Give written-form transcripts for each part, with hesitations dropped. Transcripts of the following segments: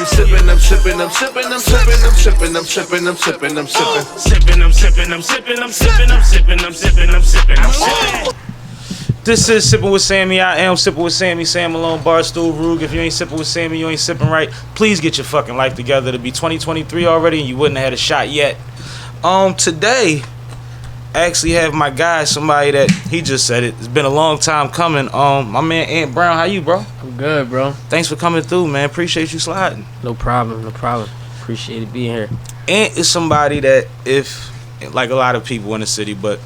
I'm sippin', I'm sippin', I'm sippin', I'm sippin', I'm sippin', I'm sippin', I'm sippin', I'm sippin'. Sippin', I'm sippin', I'm sippin', I'm sippin', I'm sippin', I'm sippin', I'm sippin', I'm sippin'. This is Sippin' with Sammie. I am Sippin' with Sammie, Sam Malone, Barstool, Rug. If you ain't sippin' with Sammie, you ain't sippin' right. Please get your fucking life together. To be 2023 already and you wouldn't have had a shot yet. Today, I actually have my guy, somebody that he just said it. It's been a long time coming. My man Ant Brown, how you, bro? I'm good, bro. Thanks for coming through, man. Appreciate you sliding. No problem, no problem. Appreciate it being here. Ant is somebody that, if, like a lot of people in the city, but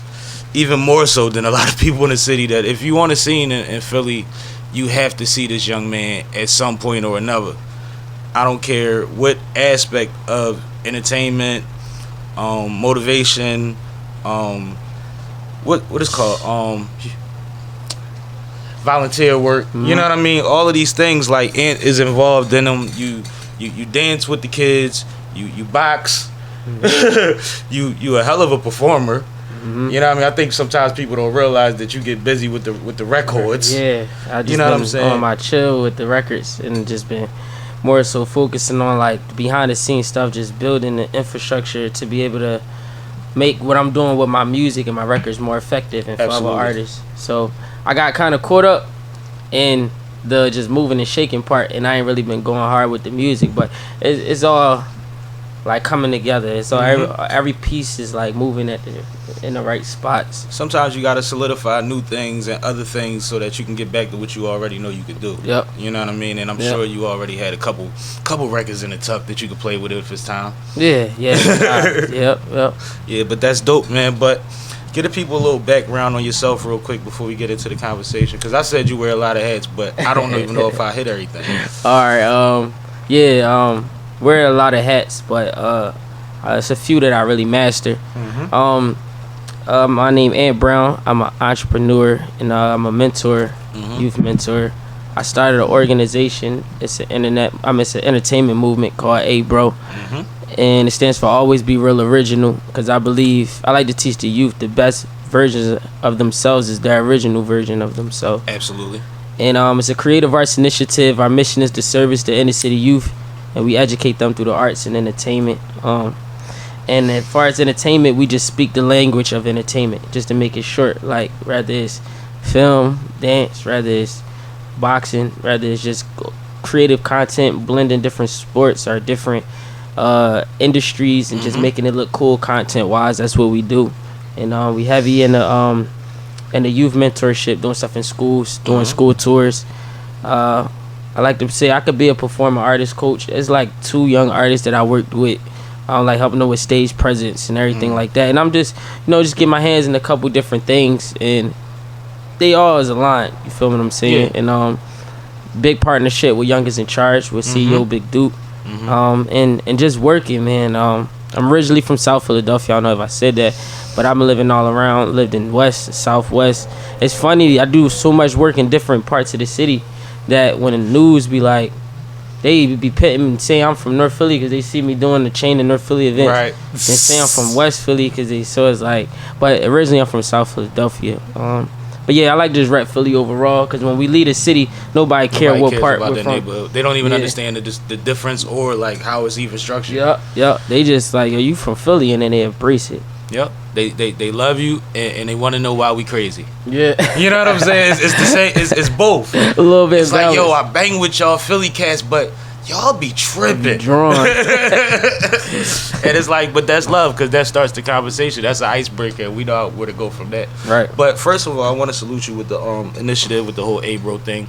even more so than a lot of people in the city, that if you want a scene in Philly, you have to see this young man at some point or another. I don't care what aspect of entertainment, motivation, what is called, volunteer work. Mm-hmm. You know what I mean? All of these things, like, Ant is involved in them. You dance with the kids. You box. Mm-hmm. you a hell of a performer. Mm-hmm. You know what I mean? I think sometimes people don't realize that you get busy with the records. Yeah, I just you know what I'm saying? On my chill with the records and just been more so focusing on like behind the scenes stuff, just building the infrastructure to be able to make what I'm doing with my music and my records more effective and for other artists. So I got kind of caught up in the just moving and shaking part, and I ain't really been going hard with the music, but it's all like coming together. It's all every piece is like moving in the right spots. Sometimes you gotta solidify new things and other things so that you can get back to what you already know you could do. Yep. You know what I mean? And I'm sure you already had a couple records in the tuck that you could play with if it's time. Yeah. Yep. Yeah, but that's dope, man. But give the people a little background on yourself real quick before we get into the conversation, because I said you wear a lot of hats, but I don't even know if I hit everything. All right. Wear a lot of hats, but it's a few that I really master. My name Ant Brown. I'm an entrepreneur and I'm a mentor, youth mentor. I started an organization. It's an entertainment movement called ABRO, and it stands for Always Be Real Original, because I like to teach the youth the best versions of themselves is their original version of themselves. Absolutely. And it's a creative arts initiative. Our mission is to service the inner city youth, and we educate them through the arts and entertainment. And as far as entertainment, we just speak the language of entertainment, just to make it short. Like, rather it's film, dance, rather it's boxing, rather it's just creative content, blending different sports or different industries and just making it look cool content-wise. That's what we do. And we heavy in the youth mentorship, doing stuff in schools, doing school tours. I like to say I could be a performer artist coach. It's like 2 young artists that I worked with. Like helping them with stage presence and everything like that. And I'm just, just get my hands in a couple different things, and they all is aligned. You feel what I'm saying? Yeah. And big partnership with Youngest in Charge with CEO Big Duke. And just working, man. I'm originally from South Philadelphia. I don't know if I said that, but I've been living all around. Lived in West, Southwest. It's funny, I do so much work in different parts of the city that when the news be like, they be pitting and say I'm from North Philly because they see me doing the chain of North Philly events. Right. And say I'm from West Philly because they saw it's like, but originally I'm from South Philadelphia. But yeah, I like just rep Philly overall, because when we leave the city, nobody cares what part we're from. Neighborhood. They don't even understand the difference or like how it's even structured. Yep. They just like, are you from Philly? And then they embrace it. Yep. They love you and they want to know why we crazy. Yeah. You know what I'm saying? It's the same. It's both. A little bit. It's like, yo, I bang with y'all Philly cats, but y'all be tripping. Drawn. And it's like, but that's love, because that starts the conversation. That's an icebreaker. We know where to go from that. Right. But first of all, I want to salute you with the initiative, with the whole ABRO thing.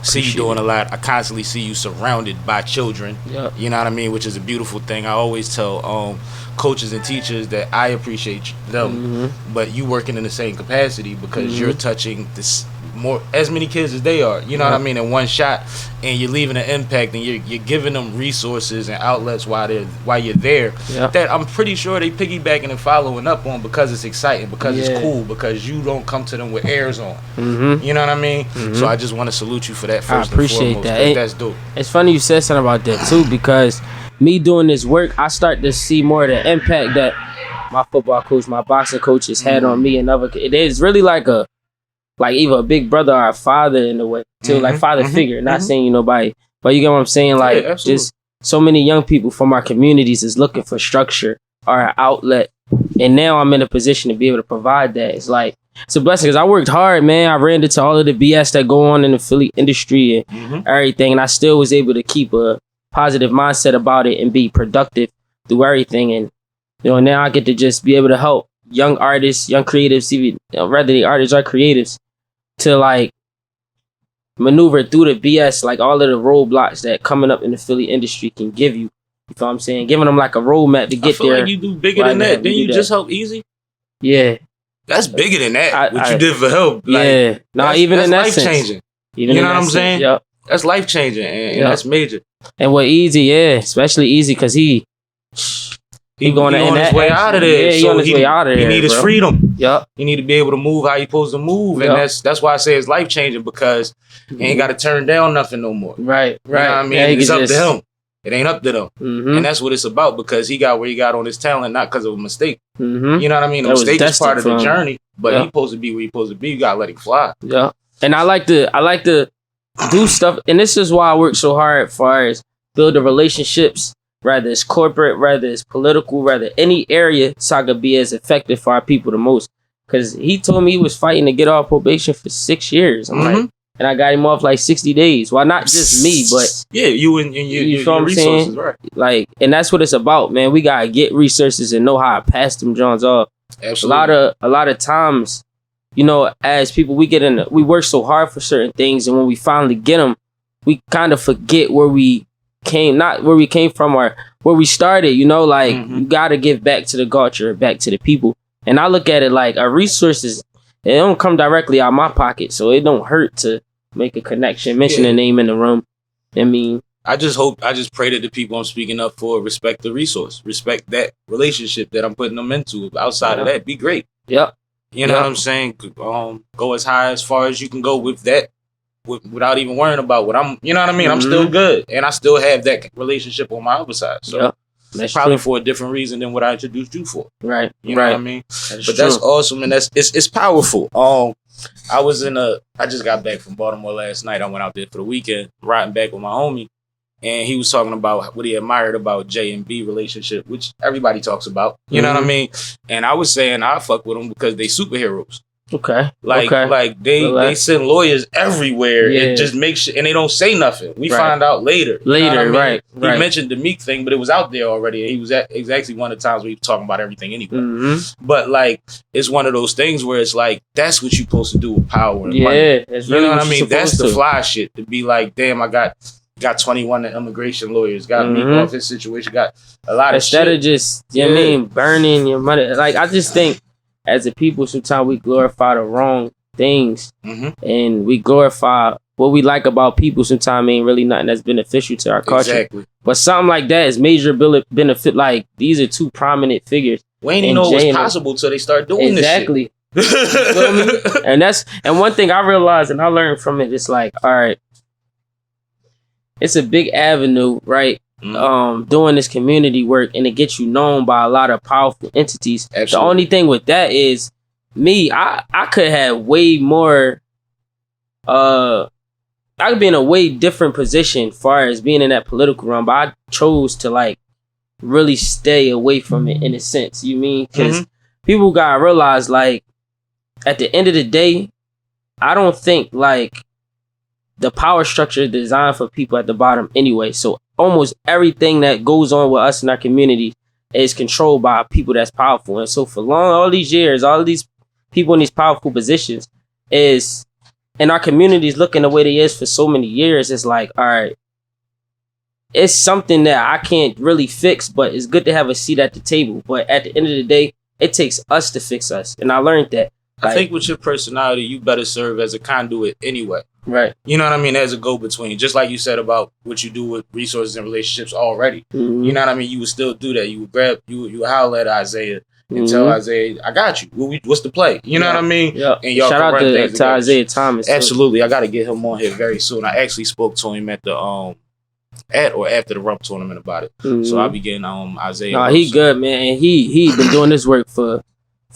See you doing a lot. I constantly see you surrounded by children. Yep. You know what I mean? Which is a beautiful thing. I always tell coaches and teachers that I appreciate them, but you working in the same capacity, because you're touching this as many kids as they are, you know what I mean, in one shot, and you're leaving an impact, and you're giving them resources and outlets while you're there, that I'm pretty sure they piggybacking and following up on, because it's exciting, because it's cool, because you don't come to them with airs on. You know what I mean? So I just want to salute you for that first. I appreciate and foremost, that. That's dope. It's funny you said something about that too, because me doing this work, I start to see more of the impact that my football coach, my boxing coaches had on me, and other. It's really like either a big brother or a father in a way, too, like father figure. Not saying nobody, but you get what I'm saying. Like just so many young people from our communities is looking for structure or an outlet. And now I'm in a position to be able to provide that. It's like, it's a blessing because I worked hard, man. I ran into all of the BS that go on in the Philly industry and everything. And I still was able to keep a positive mindset about it and be productive through everything. And, you know, now I get to just be able to help young artists, young creatives, even rather the artists or creatives, to like maneuver through the BS, like all of the roadblocks that coming up in the Philly industry can give you. You know what I'm saying? Giving them like a roadmap to get I feel there. like you do bigger than that. Didn't you just help Easy? Yeah. That's bigger than that. What you did for help. Like, yeah. No, even in that life sense. changing. Even you know in what I'm that saying? sense, yep. That's life changing, and that's major. And with Easy, yeah, especially Easy, because he going on his way out of there. Yeah, he on his way out of there. He need his bro. freedom. Yep. He need to be able to move how he supposed to move, and that's why I say it's life changing, because he ain't got to turn down nothing no more. Right. You know what I mean? Yeah, it's up to him. It ain't up to them. And that's what it's about, because he got where he got on his talent, not because of a mistake. You know what I mean? The mistake is part of the journey, but he supposed to be where he supposed to be. You gotta let him fly. Yeah. And I like to do stuff, and this is why I work so hard as far as building relationships, whether it's corporate, whether it's political, whether any area, so I could be as effective for our people the most. Because he told me he was fighting to get off probation for 6 years. I'm like, and I got him off like 60 days. Well, not just me, but you and your resources, right? Like, and that's what it's about, man. We gotta get resources and know how to pass them Johns off. Absolutely. A lot of times, you know, as people, we work so hard for certain things, and when we finally get them, we kind of forget where we came, not where we came from or where we started. You know, like you gotta give back to the culture, back to the people. And I look at it like our resources, it don't come directly out of my pocket, so it don't hurt to make a connection, mention a name in the room. I mean, I just pray that the people I'm speaking up for respect the resource, respect that relationship that I'm putting them into. Outside of that, be great. Yep. You know what I'm saying? Go as high as far as you can go with that, without even worrying about what I'm. You know what I mean? I'm still good, and I still have that relationship on my other side. So that's probably for a different reason than what I introduced you for. Right. You know what I mean? That's awesome, and it's powerful. I just got back from Baltimore last night. I went out there for the weekend, riding back with my homie, and he was talking about what he admired about J and B relationship, which everybody talks about. You know what I mean? And I was saying I fuck with them because they superheroes. Okay. Like they send lawyers everywhere and just make sure, and they don't say nothing. We find out later. You know what I mean? Right. He mentioned the Meek thing, but it was out there already. And he was exactly one of the times where he was talking about everything anyway. But like, it's one of those things where it's like, that's what you're supposed to do with power and money. That's you really know what I mean? That's the fly shit, to be like, damn, I got 21 immigration lawyers, got Meek off his situation, got a lot of shit. Instead of just, you know what I mean, burning your money. Like, I just think as a people, sometimes we glorify the wrong things, and we glorify what we like about people. Sometimes ain't really nothing that's beneficial to our culture. Exactly. But something like that is major benefit. Like, these are two prominent figures. We ain't even know it was possible till they start doing this shit. Exactly. You feel me? And one thing I realized and I learned from it, it's like, all right, it's a big avenue, right? Doing this community work, and it gets you known by a lot of powerful entities. Absolutely. The only thing with that is me, I could have way more I could be in a way different position as far as being in that political realm, but I chose to like really stay away from it in a sense. You mean? Because people gotta realize, like, at the end of the day, I don't think like the power structure is designed for people at the bottom anyway. So almost everything that goes on with us in our community is controlled by people that's powerful. And so for all these years, all of these people in these powerful positions is, and our communities looking the way they is for so many years, it's like, all right, it's something that I can't really fix, but it's good to have a seat at the table. But at the end of the day, it takes us to fix us. And I learned that. I think with your personality, you better serve as a conduit anyway. Right. You know what I mean? As a go-between. Just like you said about what you do with resources and relationships already. You know what I mean? You would still do that. You would you would holler at Isaiah and tell Isaiah, I got you. What's the play? You know what I mean? Yeah. And y'all shout out to Isaiah Thomas. Absolutely. Too. I got to get him on here very soon. I actually spoke to him at the after the Rump tournament about it. So I'll be getting Isaiah. No, he good, man. And he been doing this work for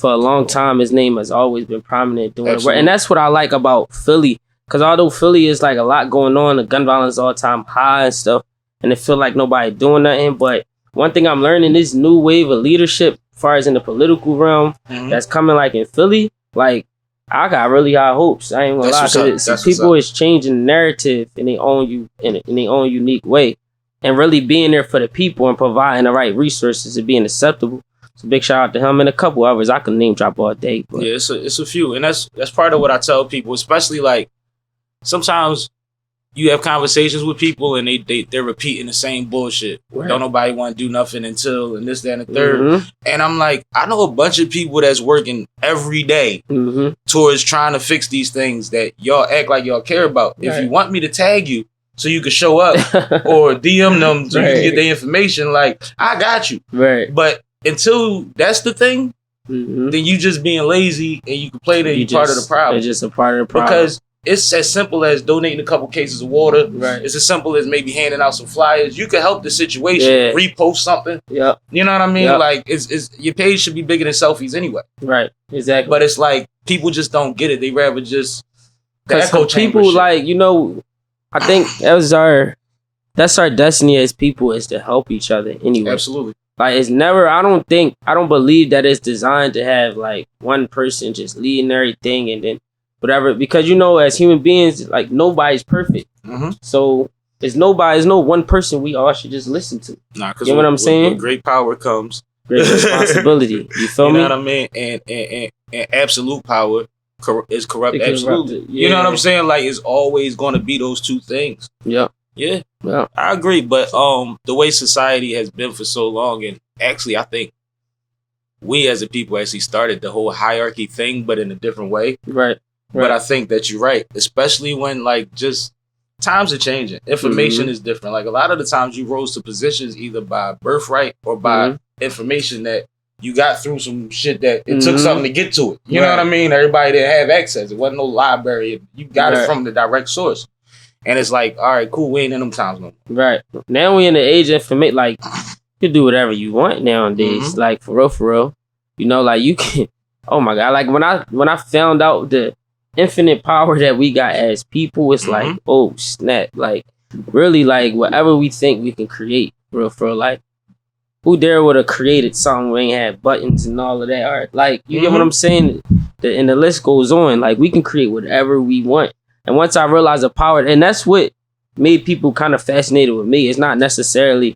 a long time. His name has always been prominent doing the work. And that's what I like about Philly. Because although Philly is like a lot going on, the gun violence all-time high and stuff, and it feel like nobody doing nothing. But one thing I'm learning, this new wave of leadership, as far as in the political realm, that's coming like in Philly, like I got really high hopes. I ain't gonna lie, because people is changing the narrative in their own in their own unique way, and really being there for the people and providing the right resources and being acceptable. So big shout out to him and a couple others. I can name drop all day. But. Yeah, it's a few, and that's part of what I tell people, especially like sometimes you have conversations with people and they're repeating the same bullshit. Right. Don't nobody want to do nothing until and this, that, and the third. And I'm like, I know a bunch of people that's working every day towards trying to fix these things that y'all act like y'all care about. Right. If you want me to tag you so you can show up or DM them so you can get their information, like I got you. Right. But until that's the thing, then you just being lazy and you complain that you're part of the problem. It's just a part of the problem. Because it's as simple as donating a couple cases of water. Right. It's as simple as maybe handing out some flyers. You can help the situation. Yeah. Repost something. Yep. You know what I mean? Yep. Like it's your page should be bigger than selfies anyway. Right. Exactly. But it's like people just don't get it. They rather just because people shit. Like, you know, I think that's our destiny as people, is to help each other anyway. Absolutely. Like it's never. I don't believe that it's designed to have like one person just leading everything and then. Whatever, because you know, as human beings, like nobody's perfect. So there's no one person we all should just listen to. Nah, because you know what I'm saying? With great power comes great responsibility. You feel me? You know what I mean? And absolute power is corrupt. Absolutely. Yeah. You know what I'm saying? Like it's always going to be those two things. Yeah. Yeah. Yeah. I agree, but the way society has been for so long, and actually, I think we as a people actually started the whole hierarchy thing, but in a different way. Right. But I think that you're right, especially when like just times are changing. Information is different. Like a lot of the times you rose to positions either by birthright or by information that you got through some shit that it took something to get to it. You know what I mean? Everybody didn't have access. It wasn't no library. You got it from the direct source. And it's like, all right, cool. We ain't in them times no more. Right. Now we in the age of information. Like you can do whatever you want nowadays. Like for real. You know, like you can. Oh my God! Like when I found out the infinite power that we got as people, it's like, oh snap, like really, like whatever we think we can create, for real, like who there would have created something we ain't had buttons and all of that art, like you get what I'm saying, and the list goes on. Like we can create whatever we want, and once I realized the power, and that's what made people kind of fascinated with me. It's not necessarily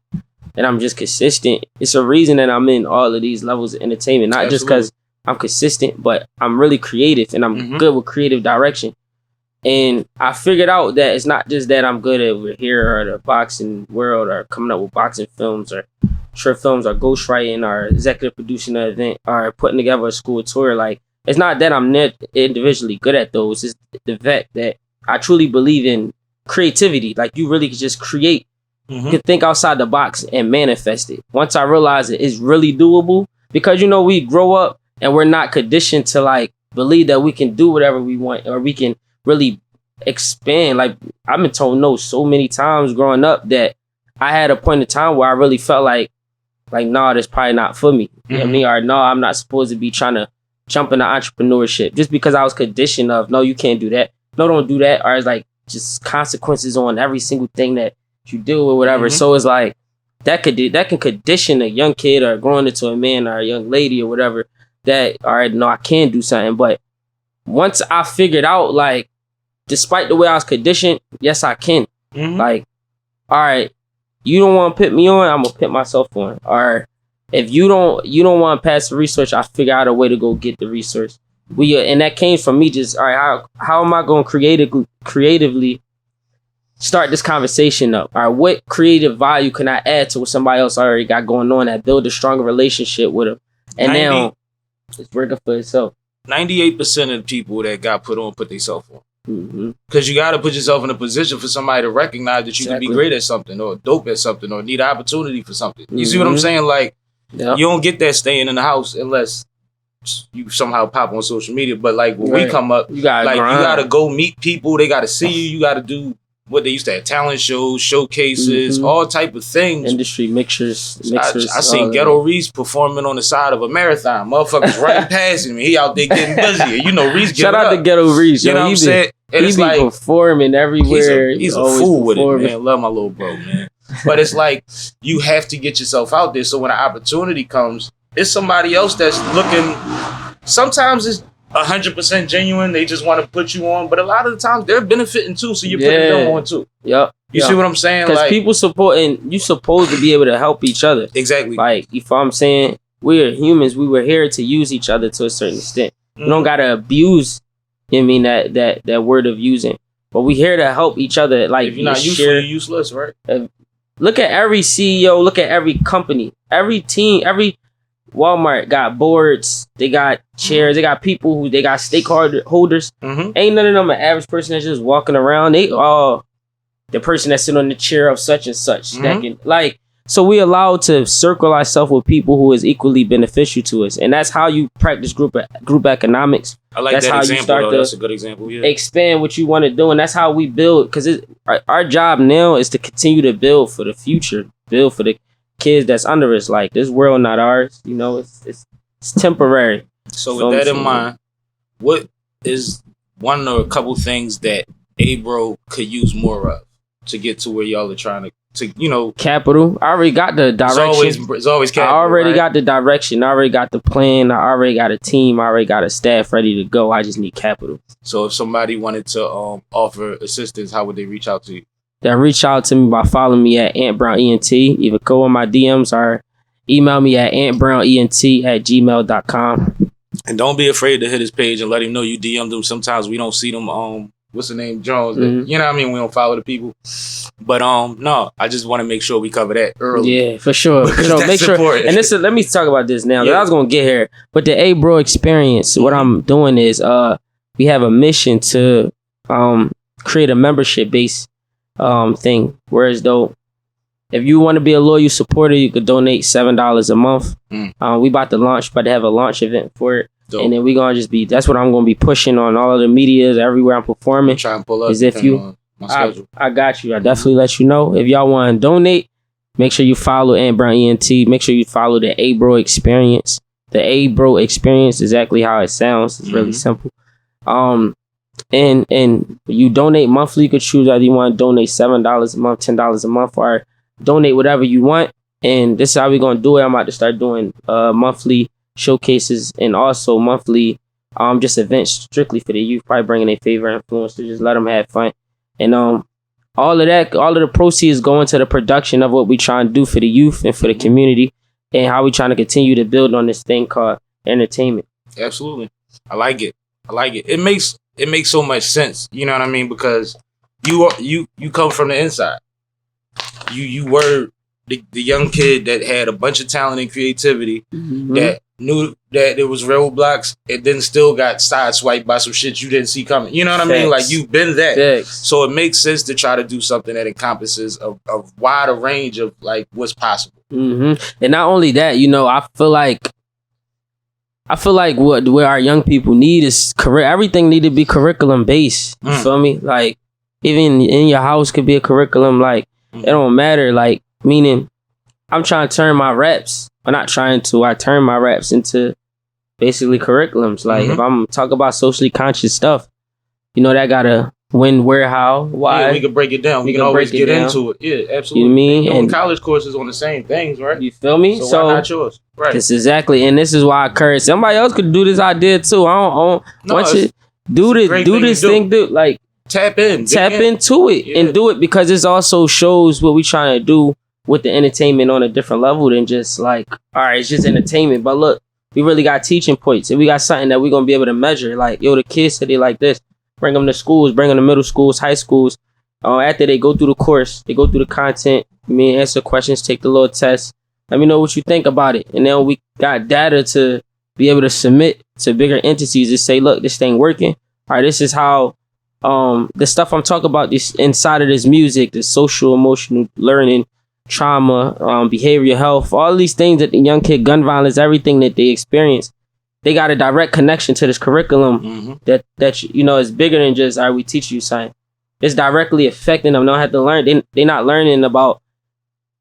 that I'm just consistent, it's a reason that I'm in all of these levels of entertainment, not just because I'm consistent, but I'm really creative and I'm good with creative direction. And I figured out that it's not just that I'm good at here or the boxing world or coming up with boxing films or short films or ghostwriting or executive producing an event or putting together a school tour. Like, it's not that I'm not individually good at those. It's the fact that I truly believe in creativity. Like, you really can just create. You can think outside the box and manifest it. Once I realized it's really doable, because, you know, we grow up and we're not conditioned to like believe that we can do whatever we want or we can really expand. Like I've been told no so many times growing up that I had a point in time where I really felt like nah, that's probably not for me. You know what I mean? Or no, I'm not supposed to be trying to jump into entrepreneurship just because I was conditioned of no, you can't do that. No, don't do that. Or it's like just consequences on every single thing that you do or whatever. So it's like that can condition a young kid or growing into a man or a young lady or whatever. That, all right, no, I can do something. But once I figured out, like, despite the way I was conditioned, yes, I can. Like, all right, you don't want to put me on, I'm going to put myself on. Or if you don't want to pass the research, I figure out a way to go get the resource. And that came from me just, all right, how am I going to creatively start this conversation up? All right, what creative value can I add to what somebody else already got going on that build a stronger relationship with them? And now it's working for itself. 98% of the people that got put on put themselves on. Because you got to put yourself in a position for somebody to recognize that you can be great at something or dope at something or need an opportunity for something. You see what I'm saying? Like, you don't get that staying in the house unless you somehow pop on social media. But like when we come up, you got to go meet people. They got to see you. You got to do what they used to have, talent shows, showcases, all type of things. Industry mixers. I seen Ghetto Reese performing on the side of a marathon. Motherfuckers running past him. He out there getting busy. You know, Reese shout out to Ghetto Reese. You know what I'm saying? And he be like, performing everywhere. He's a fool with it, man. Love my little bro, man. But it's like you have to get yourself out there. So when an opportunity comes, it's somebody else that's looking. Sometimes it's 100% genuine. They just want to put you on, but a lot of the times they're benefiting too. So you're putting them on too. Yep. You see what I'm saying? Because like, people supporting, you supposed to be able to help each other. Exactly. Like, if I'm saying we're humans, we were here to use each other to a certain extent. We don't gotta abuse. You know what I mean, that word of using, but we here to help each other. Like, if you're not useful, you're useless, right? Look at every CEO. Look at every company. Every team. Every Walmart got boards. They got chairs. They got people who they got stakeholders. Ain't none of them an average person that's just walking around. They all the person that's sitting on the chair of such and such. That can, like, so we allowed to circle ourselves with people who is equally beneficial to us, and that's how you practice group economics. I like that's that how example. You start That's a good example. Yeah. Expand what you want to do, and that's how we build. Because our job now is to continue to build for the future, build for the kids that's under us. Like, this world not ours. You know, it's temporary. So with that in mind, what is one or a couple things that ABRO could use more of to get to where y'all are trying to, you know, capital? I already got the direction. It's always capital. I already right? got the direction. I already got the plan. I already got a team. I already got a staff ready to go. I just need capital. So if somebody wanted to offer assistance, how would they reach out to you? Then reach out to me by following me at AntBrownENT. Either go on my DMs or email me at antbrownent@gmail.com. And don't be afraid to hit his page and let him know you DM'd him. Sometimes we don't see them. What's the name? Jones. You know what I mean? We don't follow the people. But no, I just want to make sure we cover that early. Yeah, for sure. For sure. Make sure. Important. And this is, let me talk about this now. I was gonna get here, but the ABRO Experience. What I'm doing is we have a mission to create a membership based thing. Whereas though, if you want to be a loyal supporter, you could donate $7 a month. We about to have a launch event for it. Dope. And then we gonna just be, that's what I'm gonna be pushing on all of the medias everywhere I'm performing. Try and pull up. Is if you, I got you. I definitely let you know. If y'all want to donate, make sure you follow AntBrownENT. Make sure you follow the ABRO Experience. The ABRO Experience, exactly how it sounds. It's really simple. And you donate monthly. You could choose whether you want to donate $7 a month, $10 a month, or donate whatever you want. And this is how we're gonna do it. I'm about to start doing monthly showcases and also monthly just events strictly for the youth, probably bringing their favorite influencers, just let them have fun. And all of the proceeds go into the production of what we trying to do for the youth and for the community, and how we trying to continue to build on this thing called entertainment. Absolutely. I like it. It makes so much sense, you know what I mean? Because you come from the inside. You were the young kid that had a bunch of talent and creativity, that knew that there was roadblocks, and then still got sideswiped by some shit you didn't see coming. You know what I mean? Like, you've been that. So it makes sense to try to do something that encompasses a wider range of like what's possible. And not only that, you know, I feel like what our young people need is everything need to be curriculum based. You feel me? Like, even in your house could be a curriculum. Like, it don't matter. Like, meaning, I'm trying to turn my raps. I turn my raps into basically curriculums. Like, if I'm talking about socially conscious stuff, you know, that gotta when, where, how, why. Yeah, we can break it down. We can always get into it. Yeah, absolutely. You know what I mean? And college courses on the same things, right? You feel me? So why not yours? Right. This exactly, and this is why I encourage somebody else could do this idea too. I don't want you do this thing, like tap into it and do it, because it also shows what we trying to do with the entertainment on a different level than just like, all right, it's just entertainment. But look, we really got teaching points, and we got something that we're gonna be able to measure. Like, yo, the kids said they like this. Bring them to schools, bring them to middle schools, high schools. After they go through the course, they go through the content. Answer questions, take the little test. Let me know what you think about it. And then we got data to be able to submit to bigger entities to say, look, this thing working. All right, this is how the stuff I'm talking about this inside of this music, the social, emotional learning, trauma, behavioral health, all these things that the young kid, gun violence, everything that they experience, they got a direct connection to this curriculum that you know is bigger than just, all right, we teach you something. It's directly affecting them. They don't have to learn. They're not learning about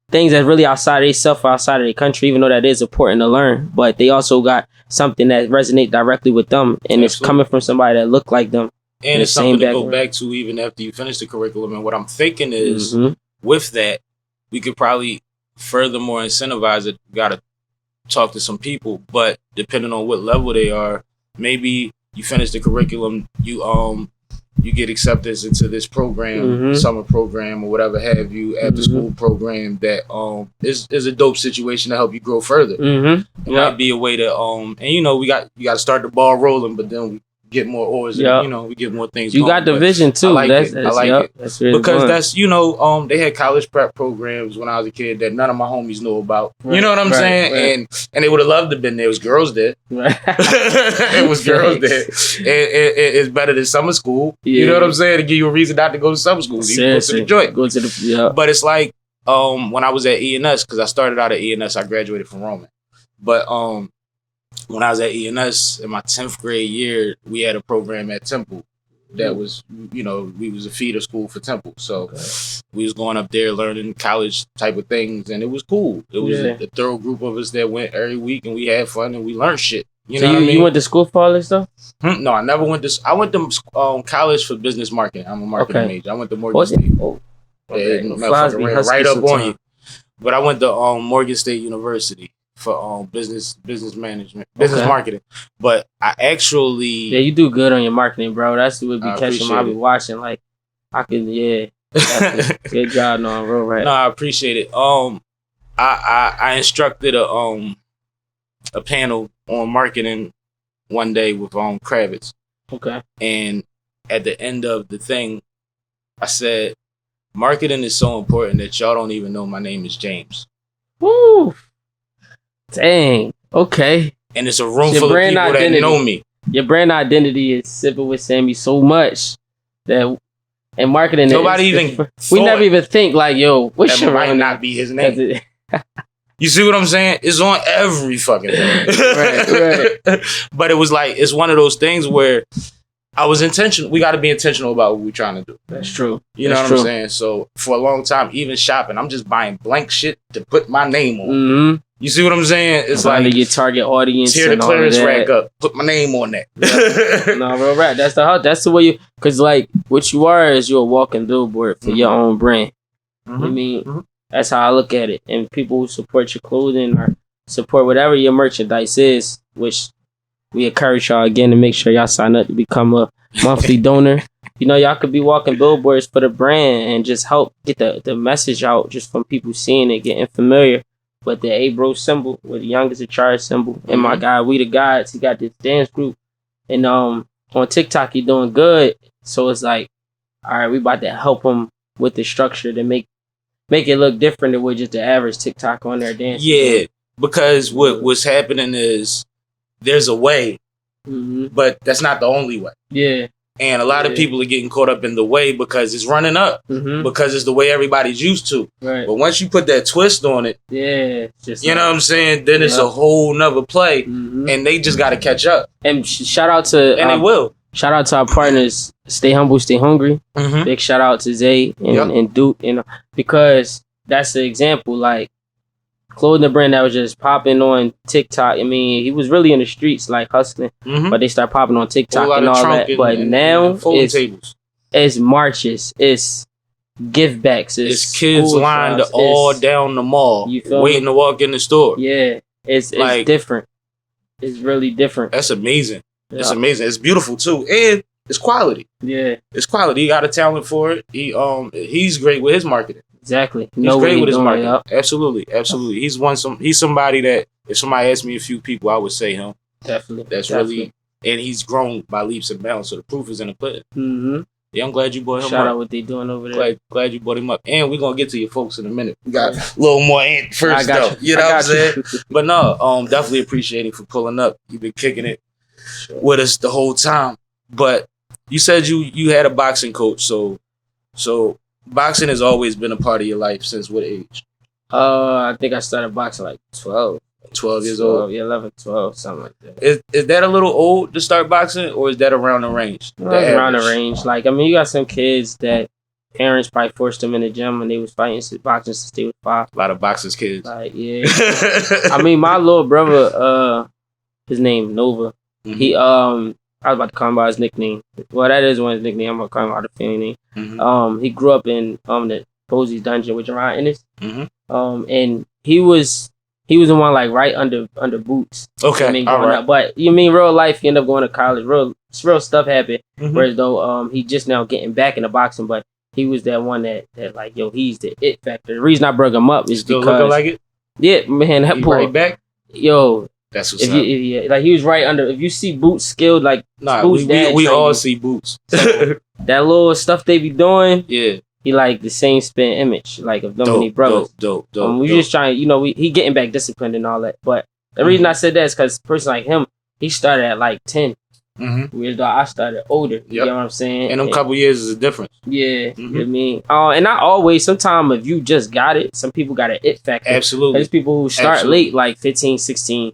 things that's really outside of themselves or outside of their country, even though that is important to learn. But they also got something that resonates directly with them, and it's coming from somebody that look like them. And it's something to go back to even after you finish the curriculum. And what I'm thinking is, with that, we could probably furthermore incentivize it. We gotta talk to some people, but depending on what level they are, maybe you finish the curriculum, you get acceptance into this program, summer program or whatever have you, after school program that is a dope situation to help you grow further. It might be a way to and you know, we got to start the ball rolling, but then we get more oars and you know, we get more things you going. got the vision too. I like it. I like it. That's really because fun. that's, you know, they had college prep programs when I was a kid that none of my homies knew about. You know what I'm saying? And they would have loved to have been there. It was girls there. It was girls there. It's better than summer school. You know what I'm saying? To give you a reason not to go to summer school. You can go to the joint. Go to the But it's like when I was at ENS, because I started out at ENS, I graduated from Roman. But when I was at ENS in my 10th grade year, we had a program at Temple that was, you know, we was a feeder school for Temple. So we was going up there learning college type of things, and it was cool. It was a thorough group of us that went every week, and we had fun and we learned shit. You know what I mean? You went to school for all this stuff? No, I never went to. I went to college for business marketing. I'm a marketing major. I went to Morgan State. Right up on you. But I went to Morgan State University for business management, business marketing. But I actually you do good on your marketing, bro. That's what be catching me. I be watching like I can good job, no, real right. No, I appreciate it. I instructed a panel on marketing one day with Kravitz. Okay. And at the end of the thing, I said, marketing is so important that y'all don't even know my name is James. Woo! Dang. Okay. And it's a room full of people that know me. Your brand identity is SippinwitSammie so much that, and marketing. Nobody even. We never even think like, yo, what's your might not be his name. You see what I'm saying? It's on every fucking thing. Right. But it was like, it's one of those things where I was intentional. We got to be intentional about what we're trying to do. That's true. You know what I'm saying? So for a long time, even shopping, I'm just buying blank shit to put my name on. You see what I'm saying? It's like your target audience. Tear the clearance rack up. Put my name on that. No, real rap. That's the way you. Cause like what you are is you're a walking billboard for your own brand. I mean, that's how I look at it. And people who support your clothing or support whatever your merchandise is, which we encourage y'all again to make sure y'all sign up to become a monthly donor. You know, y'all could be walking billboards for the brand and just help get the message out just from people seeing it, getting familiar with the ABRO symbol, with the youngest in charge symbol. And my guy, We the Gods, he got this dance group. And on TikTok, he doing good. So it's like, all right, we about to help him with the structure to make it look different than with just the average TikTok on their dance. Yeah, because what's happening is there's a way, but that's not the only way. Yeah. And a lot of people are getting caught up in the way because it's running up, because it's the way everybody's used to. Right. But once you put that twist on it, just you know what I'm saying? Then it's a whole nother play, and they just got to catch up. And shout out to and they will. Shout out to our partners. Stay humble, stay hungry. Big shout out to Zay and Duke, you know, because that's the example. Like clothing brand that was just popping on TikTok. I mean, he was really in the streets like hustling, but they start popping on TikTok and all that. But now it's marches, it's give backs, it's kids lined all down the mall, waiting to walk in the store. Yeah, it's like different. It's really different. That's amazing. Yeah. It's amazing. It's beautiful too, and it's quality. Yeah, it's quality. He got a talent for it. He's great with his marketing. Exactly. He's great with his marketing. Absolutely. He's somebody that if somebody asked me a few people, I would say him. Definitely. That's really, and he's grown by leaps and bounds. So the proof is in the pudding. Yeah, I'm glad you brought him up. Shout out what they doing over there. Glad you brought him up. And we're gonna get to your folks in a minute. We got a little more ant first though. You know what I'm saying? But no, definitely appreciate him for pulling up. You've been kicking it with us the whole time. But you said you had a boxing coach, so boxing has always been a part of your life since what age? I think I started boxing like 12 years old. Yeah, 11, 12, something like that. Is that a little old to start boxing, or is that around the range? Around the range. Like, I mean, you got some kids that parents probably forced them in the gym when they was fighting boxing since they was 5. A lot of boxers kids. Like, yeah. I mean, my little brother, his name Nova. He I was about to call him by his nickname. Well, that is one of his nicknames. I'm gonna call him by the family name. He grew up in the Posey's Dungeon with Jerron Ennis. Mm-hmm. And he was the one like right under Boots. Okay, I mean, all growing right. up. But you mean real life, you end up going to college. Real stuff happened. Mhm. Whereas though he just now getting back into boxing, but he was that one that like, yo, he's the it factor. The reason I brought him up is Still because looking like it. yeah, man, that He boy, right back. yo, That's what's if up. you like he was right under. If you see Boots skilled, like Nah, Boots' dad we all trained see Boots. him. That little stuff they be doing, Yeah. he like the same spin image like of them and he Dope, brothers. dope. We just trying, he getting back disciplined and all that. But the reason I said that is because a person like him, he started at like 10. Mm-hmm. Whereas though I started older. You Yep. know what I'm saying? And them couple years is a difference. Yeah, you Mhm. know what I mean? And not always. Sometimes if you just got it, some people got an it factor. Absolutely. There's people who start Absolutely. late, like 15, 16.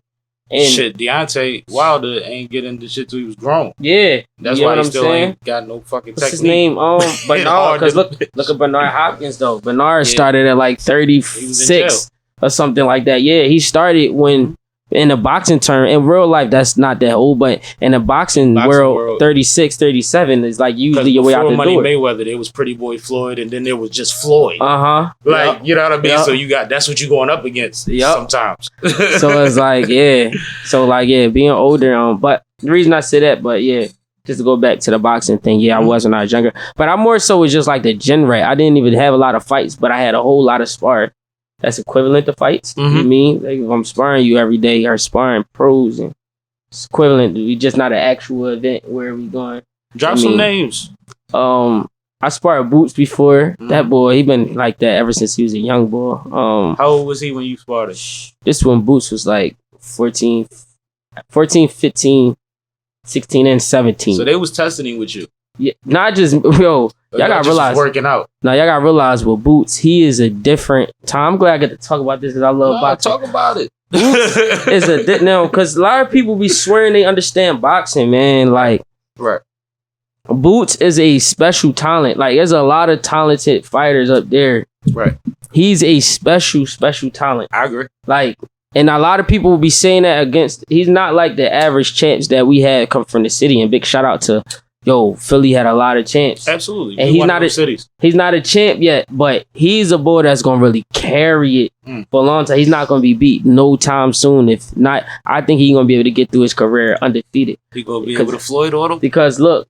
And Shit, Deontay Wilder ain't getting the shit till he was grown. yeah. That's you know why what he I'm still saying? ain't got no fucking What's technique. his name? Bernard. Hard Because to- look at Bernard Hopkins though. Bernard Yeah. started at like He was in 36 or something like that. Yeah, he started when in the boxing term. In real life, that's not that old, but in the boxing world, 36, 37 is like usually your way out the Money door. Mayweather, there was Pretty Boy Floyd, and then there was just Floyd. Uh-huh. Like, you know what I mean? Yep. So that's what you going up against Yep. sometimes. So it's like, yeah. So like, yeah, being older. But the reason I say that, but yeah, just to go back to the boxing thing, yeah, I was when I was younger. But I more so was just like the genre. I didn't even have a lot of fights, but I had a whole lot of sparring. That's equivalent to fights. You know what I mean? Like if I'm sparring you every day, or sparring pros, and it's equivalent. We just not an actual event where we going. Drop some names. I sparred Boots before. That boy, he been like that ever since he was a young boy. How old was he when you sparred? This when Boots was like 14, 15, 16, and 17. So they was testing him with you. Yeah, not just yo. Y'all gotta just realize. working out. Now y'all gotta realize with Boots, he is a different time. I'm glad I get to talk about this because I love boxing. Talk about it. Is now because a lot of people be swearing they understand boxing, man. Like, right. Boots is a special talent. Like, there's a lot of talented fighters up there. Right. He's a special talent. I agree. Like, and a lot of people will be saying that against. He's not like the average champs that we had come from the city. And big shout out to. Yo, Philly had a lot of champs. Absolutely. And he's not a champ yet, but he's a boy that's gonna really carry it for a long time. He's not gonna be beat no time soon. If not, I think he's gonna be able to get through his career undefeated. He gonna be able to Floyd on him? Because look,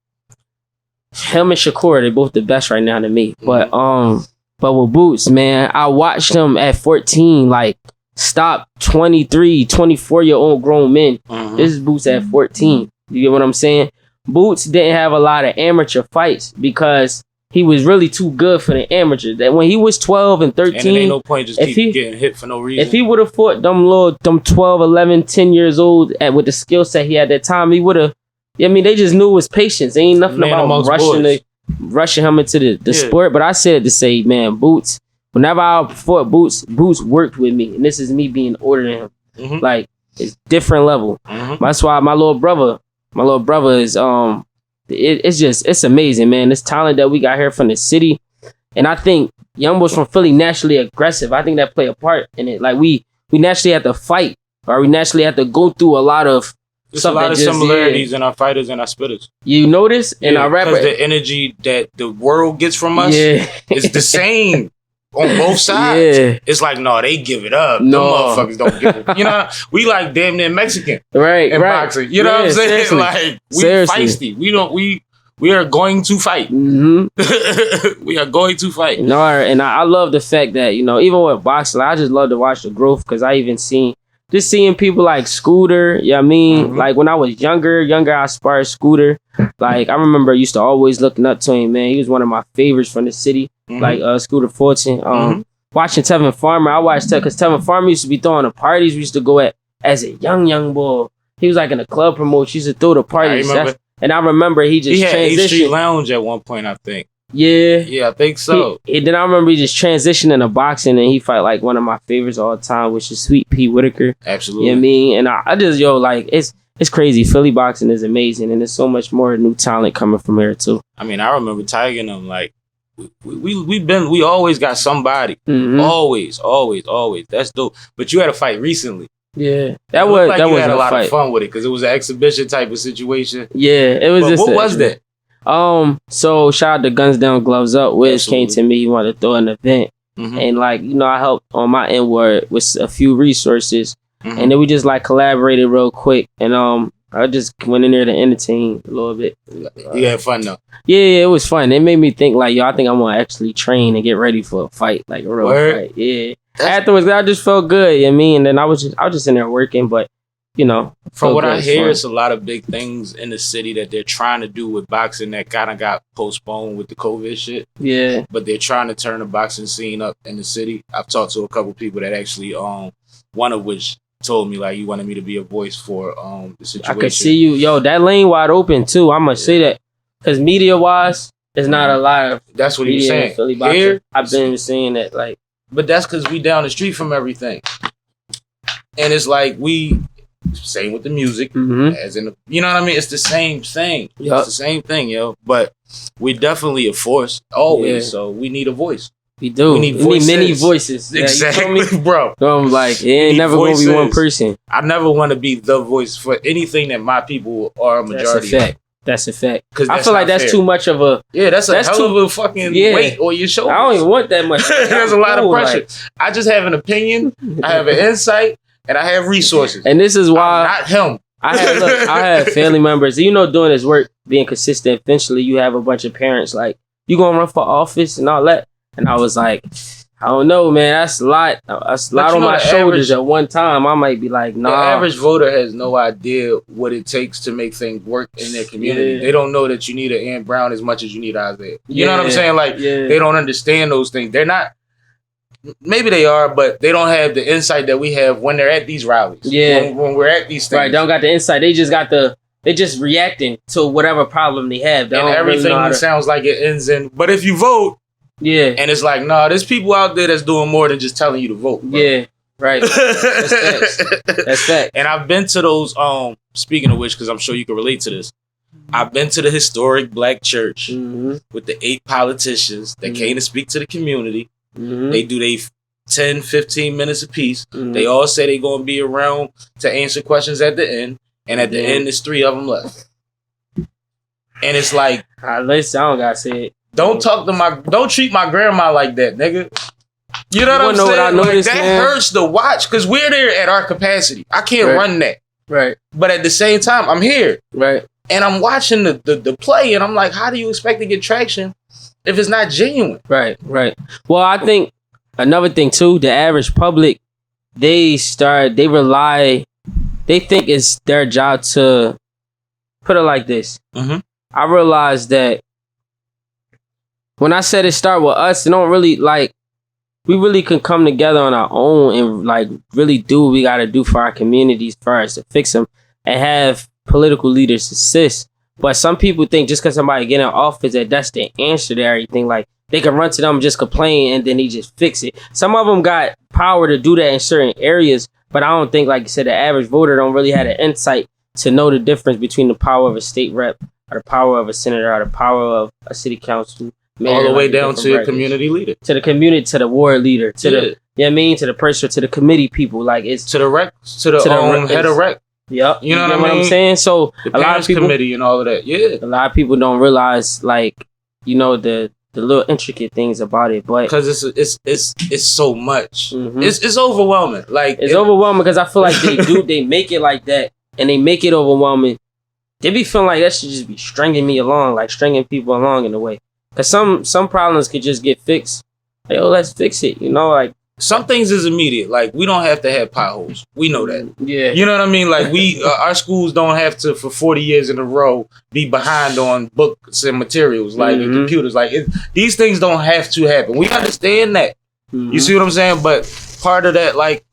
him and Shakur, they're both the best right now to me. But with Boots, man, I watched him at 14, like stop 23, 24-year-old grown men. This is Boots at 14. You get what I'm saying? Boots didn't have a lot of amateur fights because he was really too good for the amateurs. That when he was 12 and 13, and it ain't no point just keep getting hit for no reason. If he would have fought them 12, 11, 10 years old with the skill set he had at that time, he would have. I mean, they just knew it was patience. Ain't nothing about rushing him into the sport. But I said to say, man, Boots. Whenever I fought Boots worked with me, and this is me being older than him. Like it's different level. That's why my little brother is it's amazing, man. This talent that we got here from the city, and I think young boys from Philly naturally aggressive. I think that play a part in it. Like we naturally have to fight, or we naturally have to go through a lot of. There's a lot of similarities in our fighters and our spitters. You notice in our rappers, because the energy that the world gets from us is the same. On both sides, it's like no, they give it up. No motherfuckers don't give it. You know, we like damn near Mexican, right? In boxing, you know what I'm saying? Seriously. Like we feisty. We are going to fight. We are going to fight. No, and I love the fact that even with boxing, I just love to watch the growth because I even seeing people like Scooter. You know what I mean? Like when I was younger, I sparred Scooter. Like I remember I used to always looking up to him, man. He was one of my favorites from the city. Like Scooter Fortune. Watching Tevin Farmer, I watched that because Tevin Farmer used to be throwing the parties we used to go at as a young boy. He was like in a club promotion, used to throw the parties. And I remember he had A Street Lounge at one point, I think. Yeah, I think so. Then I remember he just transitioned into boxing and he fight like one of my favorites all the time, which is Sweet Pea Whitaker. Absolutely. You know what I mean? And I just like it's crazy. Philly boxing is amazing, and there's so much more new talent coming from here too. I mean, I remember tagging them like. We always got somebody. Always. That's dope. But you had a fight recently. Yeah, that was a lot of fun with it because it was an exhibition type of situation. Yeah, it was. But what was that? So shout out to Guns Down, Gloves Up. Wiz came to me. He wanted to throw an event. And like, you know, I helped on my end with a few resources. And then we just like collaborated real quick. And I just went in there to entertain a little bit. You had fun though. Yeah, it was fun. It made me think like, yo, I think I'm gonna actually train and get ready for a fight, like a real fight. Yeah. Afterwards, I just felt good. You know what I mean? And then I was just in there working, but you know, from what I hear, it's a lot of big things in the city that they're trying to do with boxing that kind of got postponed with the COVID shit. Yeah. But they're trying to turn the boxing scene up in the city. I've talked to a couple people that actually, one of which told me like he wanted me to be a voice for the situation. I could see you, yo. That lane wide open too. I'm gonna say that because media wise, there's not a lot of. That's what he was saying. Philly boxing. Here, I've been saying that like, but that's because we down the street from everything, and it's like we. Same with the music, as in, you know what I mean? It's the same thing. Yep. It's the same thing, yo. But we're definitely a force, always. So we need a voice. We do. We need many voices. Exactly, yeah, bro. So I'm like, it ain't never going to be one person. I never want to be the voice for anything that my people are a majority. That's a fact. That's a fact. Because I feel like that's too much of a... Yeah, that's a hell of a fucking weight on your shoulders. I don't even want that much. There's a lot of pressure. Like, I just have an opinion. I have an insight. And I have resources. And this is why... not him. I had family members. You know, doing this work, being consistent, eventually you have a bunch of parents like, you gonna run for office and all that? And I was like, I don't know, man. That's a lot. That's a lot on my shoulders at one time. I might be like, nah. The average voter has no idea what it takes to make things work in their community. Yeah. They don't know that you need an Ann Brown as much as you need Isaiah. You know what I'm saying? Like, they don't understand those things. They're not... Maybe they are, but they don't have the insight that we have when they're at these rallies. Yeah. When we're at these things. Right, they don't got the insight. They just got they're just reacting to whatever problem they have. They and everything really sounds like it ends in, but if you vote, and it's like, nah, there's people out there that's doing more than just telling you to vote. Bro. Yeah, right. That's facts. That's fact. And I've been to those, speaking of which, because I'm sure you can relate to this, I've been to the historic black church with the 8 politicians that came to speak to the community. They do 10, 15 minutes a piece. They all say they're going to be around to answer questions at the end. And at the end, there's 3 of them left. And it's like... listen, I don't got to say it. Don't treat my grandma like that, nigga. You know what I'm saying? What I noticed, like, that hurts to watch because we're there at our capacity. I can't run that. Right. But at the same time, I'm here. Right. And I'm watching the play and I'm like, how do you expect to get traction if it's not genuine? Right, right. Well, I think another thing too, the average public, they think it's their job to put it like this. I realized that when I said it start with us, it don't really like, we really can come together on our own and like really do what we got to do for our communities first to fix them and have political leaders assist. But some people think just because somebody get in office that that's the answer to everything. Like they can run to them, just complain, and then he just fix it. Some of them got power to do that in certain areas, but I don't think, like you said, the average voter don't really have an insight to know the difference between the power of a state rep or the power of a senator or the power of a city council. All the way down to a community leader. To the community, to the ward leader, to the, you know what I mean? To the person, to the committee people. Like it's to the rec, to the head of rec. Yep. You know what I'm saying? So a lot of people, committee and all of that. Yeah. A lot of people don't realize, like, you know, the little intricate things about it, but because it's so much. It's overwhelming. Like it's overwhelming because I feel like they make it like that and they make it overwhelming. They be feeling like that should just be stringing me along, like stringing people along in a way. Cause some problems could just get fixed. Like, oh, let's fix it. You know, like some things is immediate. Like we don't have to have potholes. We know that. Yeah. You know what I mean? Like we, our schools don't have to for 40 years in a row be behind on books and materials, like and computers. Like these things don't have to happen. We understand that. You see what I'm saying? But part of that, like,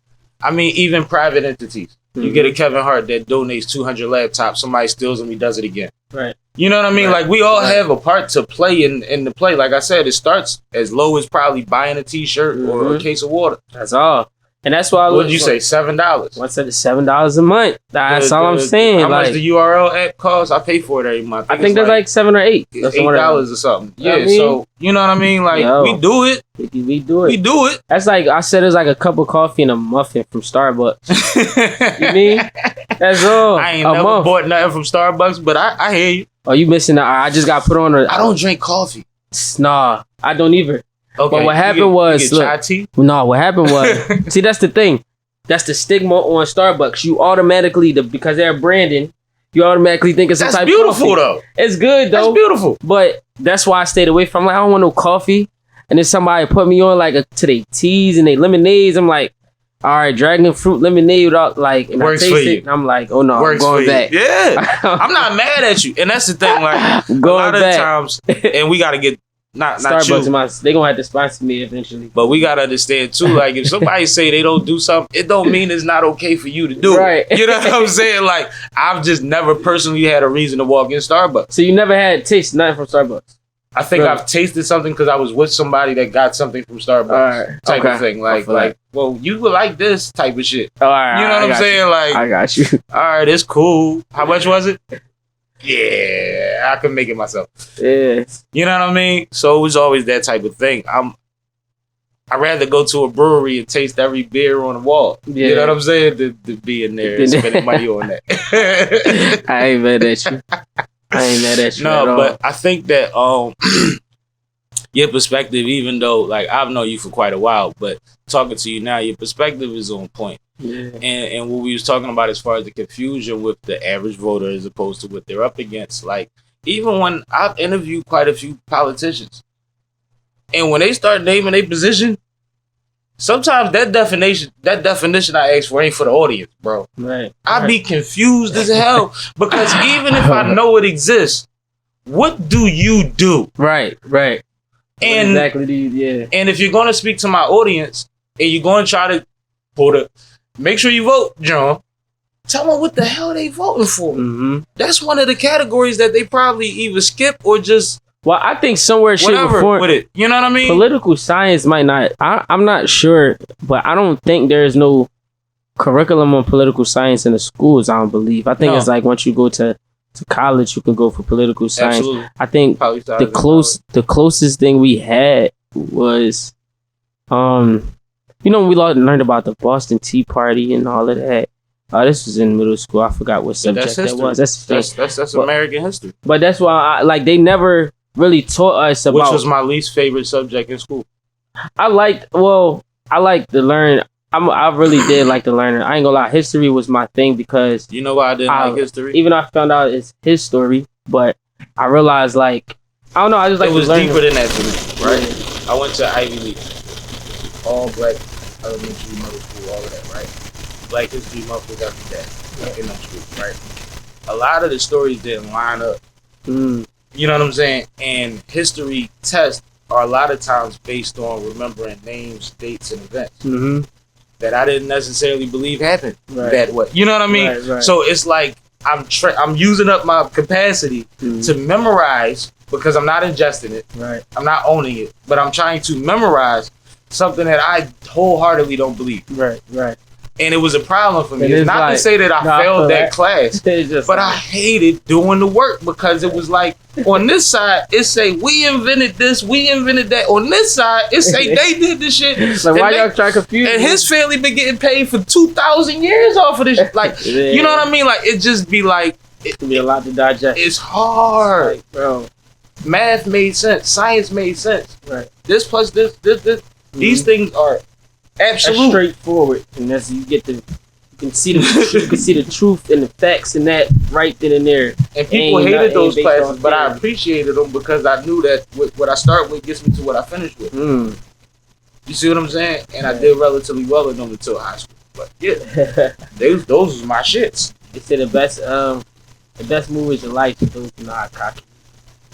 I mean, even private entities. You get a Kevin Hart that donates 200 laptops. Somebody steals them. He does it again. Right. You know what I mean? Right. Like we all have a part to play in the play. Like I said, it starts as low as probably buying a T-shirt or a case of water. That's all. And that's why. What did you say? $7. What's that? $7 a month. That's all I'm saying. How much the URL app costs? I pay for it every month. I think that's like $7 or $8. $8 or something. Yeah. I mean? So you know what I mean? Like we do it. We do it. We do it. That's like I said. It's like a cup of coffee and a muffin from Starbucks. You mean? That's all. I ain't never bought nothing from Starbucks, but I hear you. Oh, you missing out. I just got put on a... I don't drink coffee. Nah, I don't either. Okay. But what happened was... You get chai tea? No, what happened was... see, that's the thing. That's the stigma on Starbucks. You automatically, because they're branding, you automatically think it's some type of coffee. That's beautiful, though. It's good, though. That's beautiful. But that's why I stayed away from. Like, I don't want no coffee. And then somebody put me on like to their teas and their lemonades. I'm like, all right, dragon fruit lemonade without like, and Works I taste it. And I'm like, oh no, I'm going back. Yeah, I'm not mad at you. And that's the thing. Like a lot of times, and we got to get not Starbucks. They gonna have to sponsor me eventually. But we gotta understand too. Like if somebody say they don't do something, it don't mean it's not okay for you to do. Right. You know what I'm saying? Like I've just never personally had a reason to walk in Starbucks. So you never had taste nothing from Starbucks? I think I've tasted something because I was with somebody that got something from Starbucks, type of thing. Like, well, you would like this type of shit. All right, you know what I'm saying? Like, I got you. All right, it's cool. How much was it? Yeah, I can make it myself. Yeah, you know what I mean. So it was always that type of thing. I'd rather go to a brewery and taste every beer on the wall. Yeah. You know what I'm saying? To be in there and spending money on that. I ain't mad at you. I ain't mad at you. No, but I think that your perspective, even though like I've known you for quite a while, but talking to you now, your perspective is on point. Yeah. And what we was talking about as far as the confusion with the average voter as opposed to what they're up against. Like even when I've interviewed quite a few politicians, and when they start naming their position, sometimes that definition I ask for ain't for the audience, bro. Right. I be confused as hell because even if I know it exists, what do you do? Right. And exactly do you, yeah. And if you're gonna speak to my audience and you're gonna try to make sure you vote, John, tell them what the hell they voting for. Mm-hmm. That's one of the categories that they probably either skip or just. Well, I think somewhere shit with it. You know what I mean? Political science might not. I'm not sure, but I don't think there's no curriculum on political science in the schools. I don't believe. I think it's like once you go to college, you can go for political science. Absolutely. I think the closest thing we had was, we learned about the Boston Tea Party and all of that. This was in middle school. I forgot what subject that was. That's American history. But that's why they never really taught us about. Which was my least favorite subject in school. I liked to learn. I really did like to learn. I ain't gonna lie, history was my thing because you know why I didn't like history. Even though I found out it's his story, but I realized I don't know. I just like it was to learn deeper than that to me, right? Yeah. I went to Ivy League, all black elementary, middle school, all of that, right? Black History Month was every day in them schools, right? A lot of the stories didn't line up. You know what I'm saying? And history tests are a lot of times based on remembering names, dates, and events that I didn't necessarily believe happened that way. You know what I mean? Right. So it's like I'm using up my capacity to memorize because I'm not ingesting it. Right. I'm not owning it, but I'm trying to memorize something that I wholeheartedly don't believe. Right. And it was a problem for me. It's not to say that I failed that class, but I hated doing the work because it was like, on this side, it say, we invented this, we invented that. On this side, it say, they did this shit. Like, why y'all trying to confuse me? And his family been getting paid for 2,000 years off of this shit. Like, you know what I mean? Like, it just be like... It can be a lot to digest. It's hard. Like, bro. Math made sense. Science made sense. Right. This plus this. These things are... absolute. That's straightforward, and that's you can see the truth and the facts in that right then and there. And people hated those classes, but I appreciated them because I knew that what I start with gets me to what I finish with. You see what I'm saying? And I did relatively well in them until high school. But yeah, those was my shits. They say the best movies in life are those who know how to cocky,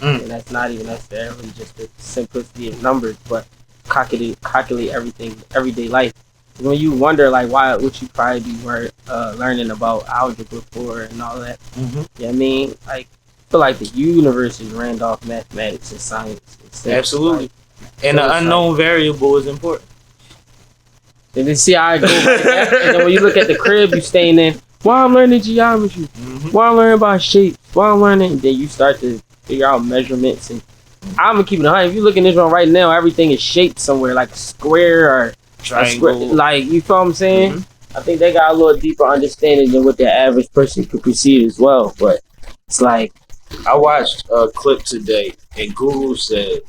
and that's not even necessarily just the simplicity of numbers, but calculate everything, everyday life. When you wonder what you probably be learning about algebra for and all that. You know what I mean? Like, I feel like the universe is ran off mathematics and science. Absolutely. And the unknown variable is important. And then see how I go like that. And then when you look at the crib you staying in, why I'm learning geometry? Why I'm learning about shapes? Why I'm learning? And then you start to figure out measurements. And I'm gonna keep it 100. If you look in this one right now, everything is shaped somewhere, like a square or triangle. Like, you feel what I'm saying? I think they got a little deeper understanding than what the average person could perceive as well. But it's like, I watched a clip today, and Guru said,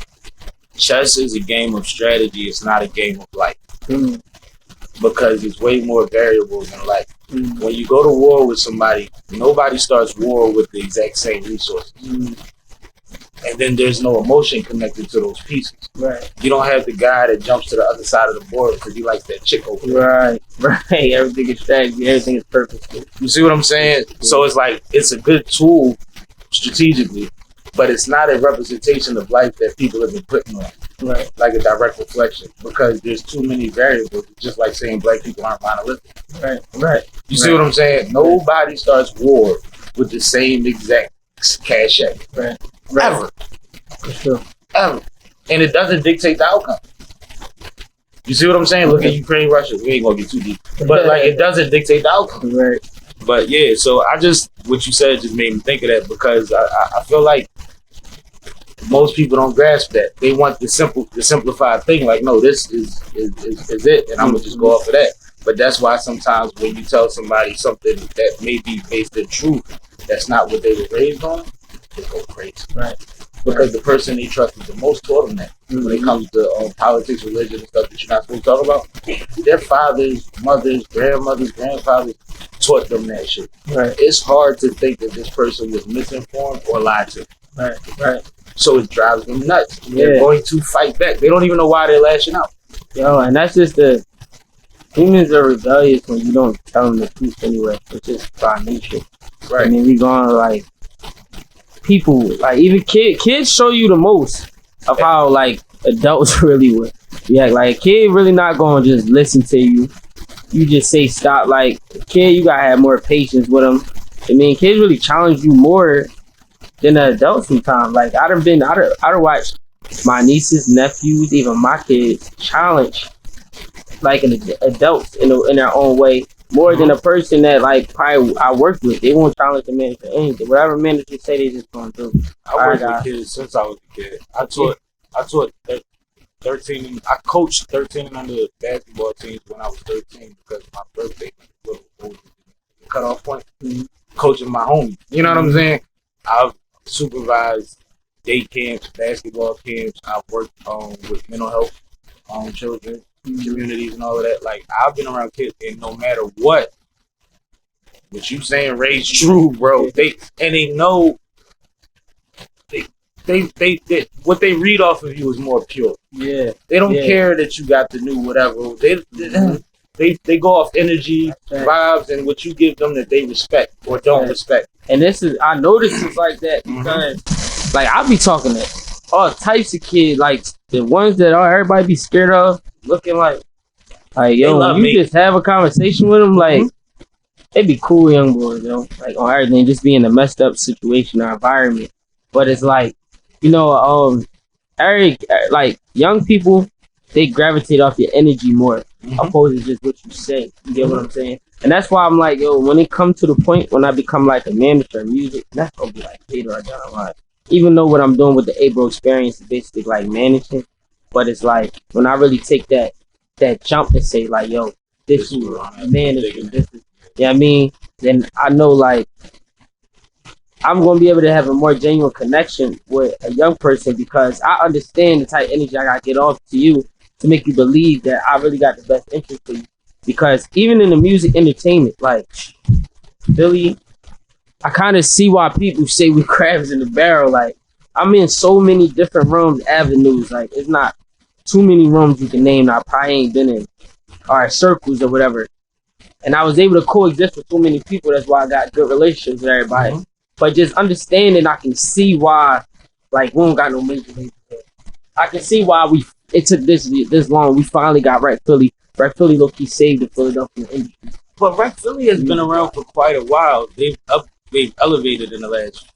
"Chess is a game of strategy. It's not a game of life, because it's way more variables than life. When you go to war with somebody, nobody starts war with the exact same resources, and then there's no emotion connected to those pieces. Right. You don't have the guy that jumps to the other side of the board because he likes that chick over there. Right. Everything is strategy. Everything is purposeful. You see what I'm saying? So it's like, it's a good tool strategically, but it's not a representation of life that people have been putting on. Right. Like a direct reflection, because there's too many variables. It's just like saying black people aren't monolithic. Right. You see what I'm saying? Nobody starts war with the same exact cachet. Right. Ever. For sure. Ever. And it doesn't dictate the outcome. You see what I'm saying? Look at Ukraine, Russia. We ain't gonna get too deep. But like, it doesn't dictate the outcome. Right. But yeah, so what you said just made me think of that, because I feel like most people don't grasp that. They want the simplified thing. Like, no, this is it, and I'm gonna just go off of that. But that's why sometimes when you tell somebody something that may be based in truth, that's not what they were raised on, they go crazy. Right. Because the person they trusted the most taught them that. When it comes to politics, religion, and stuff that you're not supposed to talk about, their fathers, mothers, grandmothers, grandfathers taught them that shit. Right. It's hard to think that this person was misinformed or lied to. Right. So it drives them nuts. Yeah. They're going to fight back. They don't even know why they're lashing out. Yo, and that's just humans are rebellious when you don't tell them the truth anyway. It's just by nature. Right. I mean, we going like people, like even kids show you the most of how like adults really would react. Like a kid really not going to just listen to you. You just say stop. Like kid, you gotta have more patience with them. I mean, kids really challenge you more than an adult sometimes. Like I'd watched my nieces, nephews, even my kids challenge like an adults in their own way more than a person that like probably I worked with. They won't challenge the manager for anything. Whatever manager say, they just gonna do. I worked with kids since I was a kid. I taught 13. I coached 13 and under basketball teams when I was 13 because my birthday was a little over the cutoff point. Coaching my homies. You know what I'm saying? I've supervised day camps, basketball camps. I've worked with mental health children, communities, and all of that. Like, I've been around kids, and no matter what you saying raised true, bro. They know they what they read off of you is more pure. Yeah, they don't care that you got the new whatever. They go off energy, vibes, and what you give them that they respect or don't respect. And I notice it's like that because, like, I be talking to all types of kids, like the ones that everybody be scared of, looking like yo, when you just have a conversation with them, like, they be cool young boys, yo, like on everything, just be in a messed up situation or environment. But it's like, you know, like young people, they gravitate off your energy more, opposed to just what you say. You get what I'm saying? And that's why I'm like, yo, when it comes to the point when I become like a manager of music, that's gonna be like later on down the line. Even though what I'm doing with the ABRO Experience is basically like managing, but it's like when I really take that jump and say like, yo, this is managing, this is, you know what I mean? Then I know like I'm gonna be able to have a more genuine connection with a young person because I understand the type of energy I gotta get off to you to make you believe that I really got the best interest for you. Because even in the music entertainment, like Philly, I kind of see why people say we crabs in the barrel. Like, I'm in so many different rooms, avenues. Like, it's not too many rooms you can name that I probably ain't been in, or circles or whatever. And I was able to coexist with so many people. That's why I got good relationships with everybody. But just understanding, I can see why, like, we don't got no major labels. I can see why it took this long. We finally got Rec Philly. Rec Philly low-key saved the Philadelphia industry. But Rec Philly has been around for quite a while. They've elevated in the last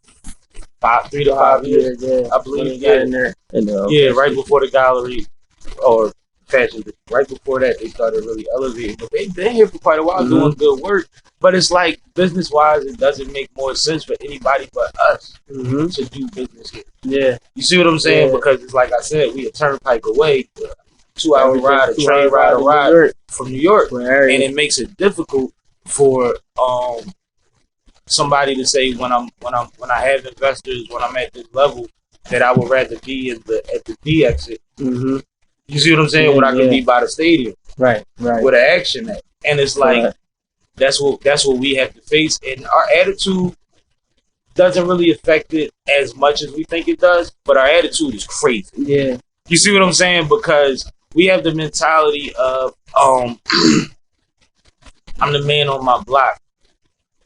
3 to 5 years. Yeah. I believe. Got in there. Right before the gallery or fashion. Right before that, they started really elevating. But they've been here for quite a while doing good work. But it's like, business-wise, it doesn't make more sense for anybody but us to do business here. Yeah. You see what I'm saying? Yeah. Because it's like I said, we a turnpike away, 2-hour ride, a train ride from New York. And it makes it difficult for somebody to say when I have investors, when I'm at this level, that I would rather be at the D exit. Mm-hmm. You see what I'm saying? When I could be by the stadium, right, with an action at, and it's like that's what we have to face, and our attitude doesn't really affect it as much as we think it does, but our attitude is crazy. Yeah, you see what I'm saying? Because we have the mentality of I'm the man on my block,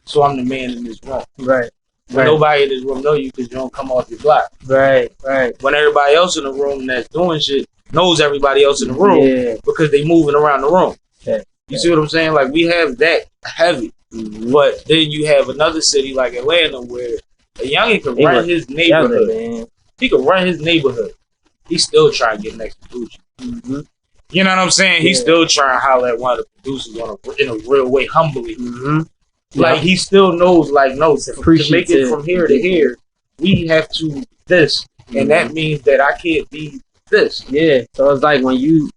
so I'm the man in this room. Right. When nobody in this room know you because you don't come off your block. Right. When everybody else in the room that's doing shit knows everybody else in the room because they moving around the room. Okay. You see what I'm saying? Like, we have that heavy. But then you have another city like Atlanta where a youngin can run his neighborhood. He can run his neighborhood. He's still trying to get next to Gucci. Mm-hmm. You know what I'm saying? He's still trying to holler at one of the producers in a real way, humbly. Mm-hmm. Like, he still knows, like, no, to make it from here to here, we have to this. And that means that I can't be this. Yeah. So it's like when you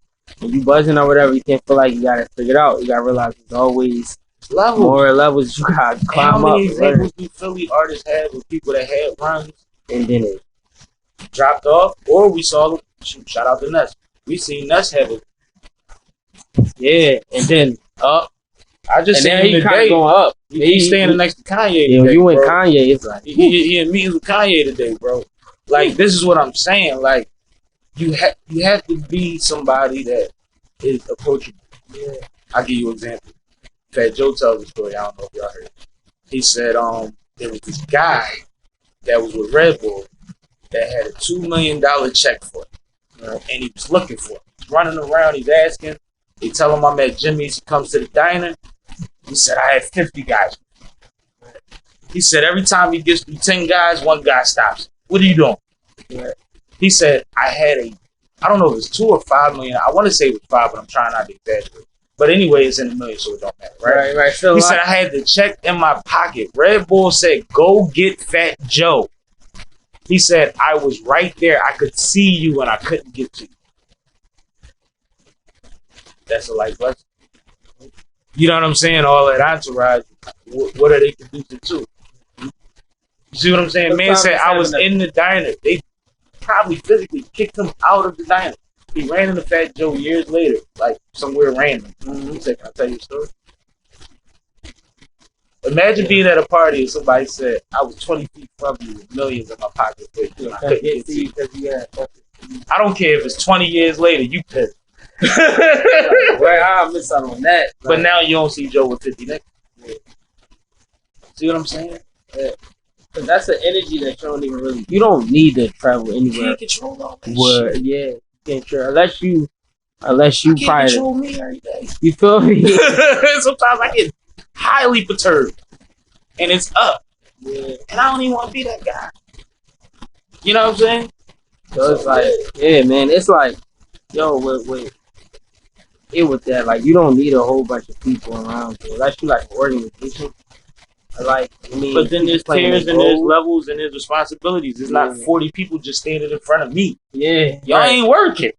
buzzing or whatever, you can't feel like you gotta figure it out. You gotta realize there's always more levels you gotta climb up. How many examples do Philly artists have of people that had runs and then it dropped off? Or we saw them, shout out to Nuts. We seen Nuts have it. Yeah, and then up. I just seen him today going up. He's standing next to Kanye today, you and Kanye, it's like he in meetings with Kanye today, bro. Like, this is what I'm saying. Like, you have to be somebody that is approachable. Yeah. I'll give you an example. Fat Joe tells a story. I don't know if y'all heard it. He said there was this guy that was with Red Bull that had a $2 million check for him. And he was looking for it. He's running around, he's asking. They tell him I'm at Jimmy's. He comes to the diner. He said, I have 50 guys. He said, every time he gets through 10 guys, one guy stops him. What are you doing? Yeah. He said, I don't know if it's 2 or 5 million. I want to say it was 5, but I'm trying not to exaggerate. But anyway, it's in the millions, so it don't matter, right? Right. So he said, I had the check in my pocket. Red Bull said, go get Fat Joe. He said, I was right there. I could see you and I couldn't get to you. That's a life lesson. You know what I'm saying? All that entourage, what are they conducive to? You see what I'm saying? Man said, I was in the diner. They probably physically kicked him out of the diner. He ran into Fat Joe years later, like somewhere random. He said, can I tell you a story? Imagine being at a party and somebody said, I was 20 feet from you with millions in my pocket. I couldn't get to you. I don't care if it's 20 years later, you pissed. Right, I miss out on that. But now you don't see Joe with 50 next. Yeah. See what I'm saying? Yeah. Cause that's the energy that you don't even really. You don't need to travel anywhere. You can't control all that shit. Yeah, you can't control unless you can't control me every day. You feel me? Sometimes I get highly perturbed, and it's up. Yeah. And I don't even want to be that guy. You know what I'm saying? So it's like, yeah, man. It's like, yo, with that, like, you don't need a whole bunch of people around you. Unless you like an organization. Like, I mean, but then there's tiers and there's levels and there's responsibilities. There's not 40 people just standing in front of me. Yeah, y'all ain't working.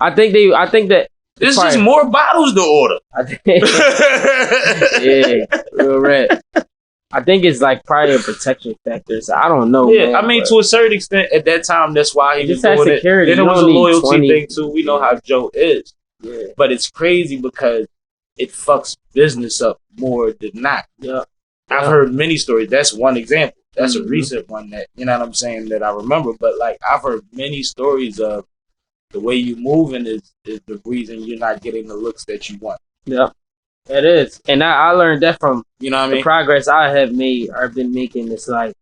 I think that there's just more bottles to order. Yeah, real red. I think it's like probably a protection factor. So I don't know. Yeah, man, I mean, to a certain extent, at that time, that's why he was doing it. Then it was a loyalty thing too. We know how Joe is. Yeah. But it's crazy because it fucks business up more than not. Yeah. I've heard many stories. That's one example. That's a recent one that, you know what I'm saying, that I remember. But, like, I've heard many stories of the way you moving is the reason you're not getting the looks that you want. Yeah, it is. And I learned that from, you know what I mean, the progress I have made or been making. It's like,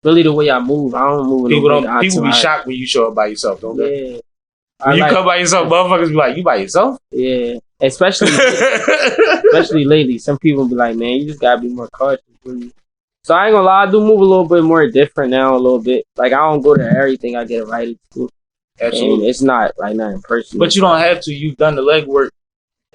really the way I move. I don't move. People be shocked when you show up by yourself, don't they? Yeah. When you come by yourself, motherfuckers be like, you by yourself? Yeah. Especially lately. Some people be like, man, you just gotta be more cautious. So I ain't gonna lie, I do move a little bit more different now, a little bit. Like, I don't go to everything I get invited to. Absolutely. And it's not like nothing personal. But you don't have to. You've done the legwork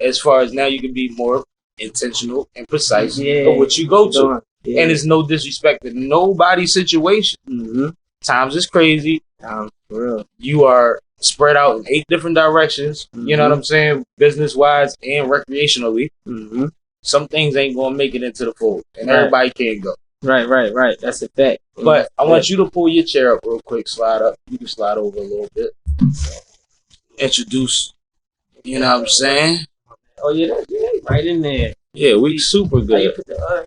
as far as now you can be more intentional and precise of what you go to. Yeah. And it's no disrespect to nobody's situation. Mm-hmm. Times is crazy. For real. You are spread out in 8 different directions. You know what I'm saying? Business wise and recreationally. some things ain't gonna make it into the fold, and Right. everybody can't go. Right. That's a fact. But I want you to pull your chair up real quick, slide up. You can slide over a little bit. Introduce, you know what I'm saying? Oh yeah, right in there. Yeah, we super How you good. put the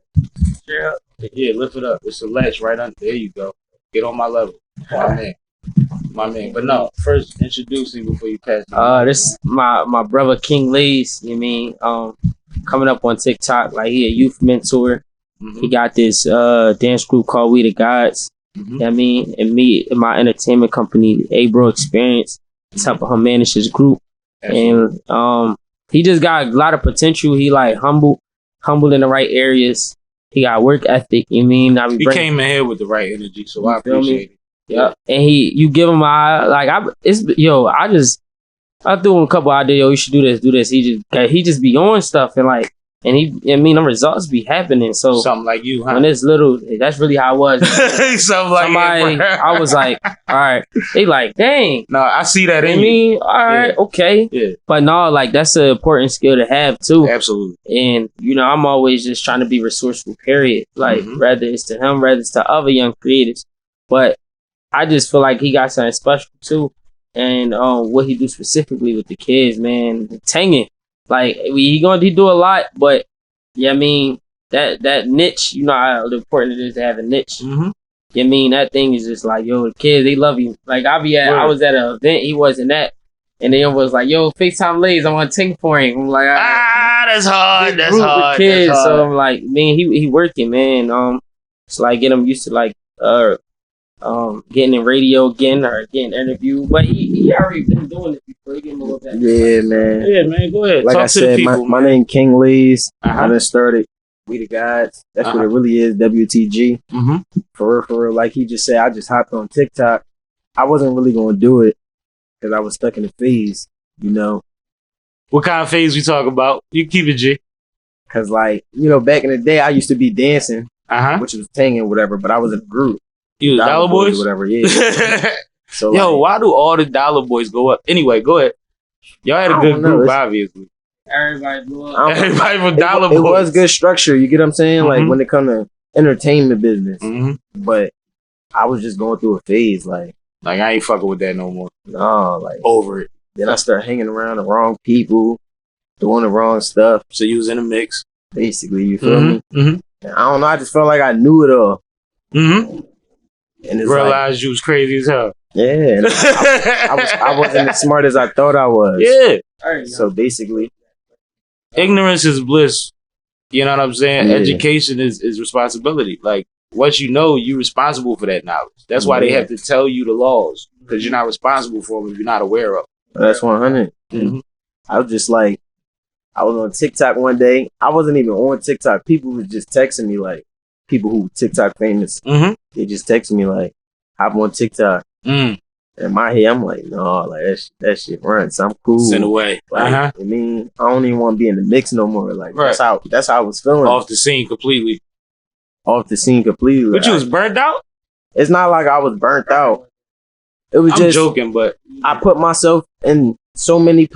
chair up? Yeah, lift it up. It's a ledge right under. There you go. Get on my level. My man. But no, first introduce me before you pass me. This my brother King Layzz. You mean coming up on TikTok, like he a youth mentor. Mhm. He got this dance group called We the Gods. Mhm. You know what I mean, and me and my entertainment company, ABRO Experience, is helping him manage his group. Absolutely. And he just got a lot of potential. He like humble in the right areas. He got work ethic. You mean I He came in here with the right energy, so I You feel me? appreciate it. Yeah, and you give him I threw him a couple ideas. Yo, you should do this. He just be on stuff and like, and the results be happening. So Something like you, huh? when it's little, that's really how I was. Something like Somebody, it. I was like, all right. They like, dang. No, I see that I in you. mean, all right, okay. Yeah, But no, like that's an important skill to have too. absolutely. And I'm always just trying to be resourceful. Period. Like Mhm. whether it's to him, whether it's to other young creators. But I just feel like he got something special too. And what he do specifically with the kids, man, the Tangin. Like he do a lot, but yeah, I mean that niche, you know how important it is to have a niche. Mm-hmm. You mean that thing is just like, yo, the kids, they love you. Like I was at an event, he wasn't at, and then was like, yo, FaceTime Layzz, I want to take for him. I'm like, That's hard. That's group of hard. kids. That's hard. So I'm like, man, he working, man. It's like get him used to like getting in radio again or getting interviewed. But he already been doing it before. He getting a little better. Yeah, man. Yeah, man, go ahead. Like Talk I to the said, people, my man. name King Layzz. Uh-huh. I done started We the Gods. That's Uh-huh. what it really is, WTG. Mm-hmm. For real. Like he just said, I just hopped on TikTok. I wasn't really going to do it because I was stuck in the phase, you know. What kind of phase we talk about? You keep it, G. Because, like, you know, back in the day, I used to be dancing, Uh-huh. which was Tangin, whatever, but I was in a group. You the Dollar Boys? Whatever, yeah. So, Yo, like, why do all the Dollar Boys go up? Anyway, go ahead. Y'all had a I good don't know. group, It's- obviously. Everybody blew up. I don't- Everybody from Dollar it Boys. was good structure, you get what I'm saying? Like, Mhm. when it come to entertainment business. Mm-hmm. But I was just going through a phase, like, Like, I ain't fucking with that no more. nah, like, Over it. then I started hanging around the wrong people, doing the wrong stuff, So you was in the mix. basically, you feel me? Mm-hmm. And I don't know, I just felt like I knew it all. Mm-hmm. And it's like, Realized you was crazy as hell. yeah, and I wasn't as smart as I thought I was. Yeah. So basically, Ignorance is bliss. You know what I'm saying? Yeah. Education is responsibility. Like, once you know, you're responsible for that knowledge. That's why they Yeah. have to tell you the laws. Because you're not responsible for them if you're not aware of that's 100. them. Mm-hmm. I was just like, I was on TikTok one day. I wasn't even on TikTok. People was just texting me, like, people who TikTok famous. Mm-hmm. They just texted me, like, hop on TikTok. Mm. In my head, I'm like, no, like, that shit runs. I'm cool. Send away. Like, Uh-huh. I mean, I don't even want to be in the mix no more. Like, Right. that's how I was feeling. Off the scene completely. Off the scene completely. But you was Like, burnt out? it's not like I was burnt out. It was I'm just, joking, but I put myself in so many,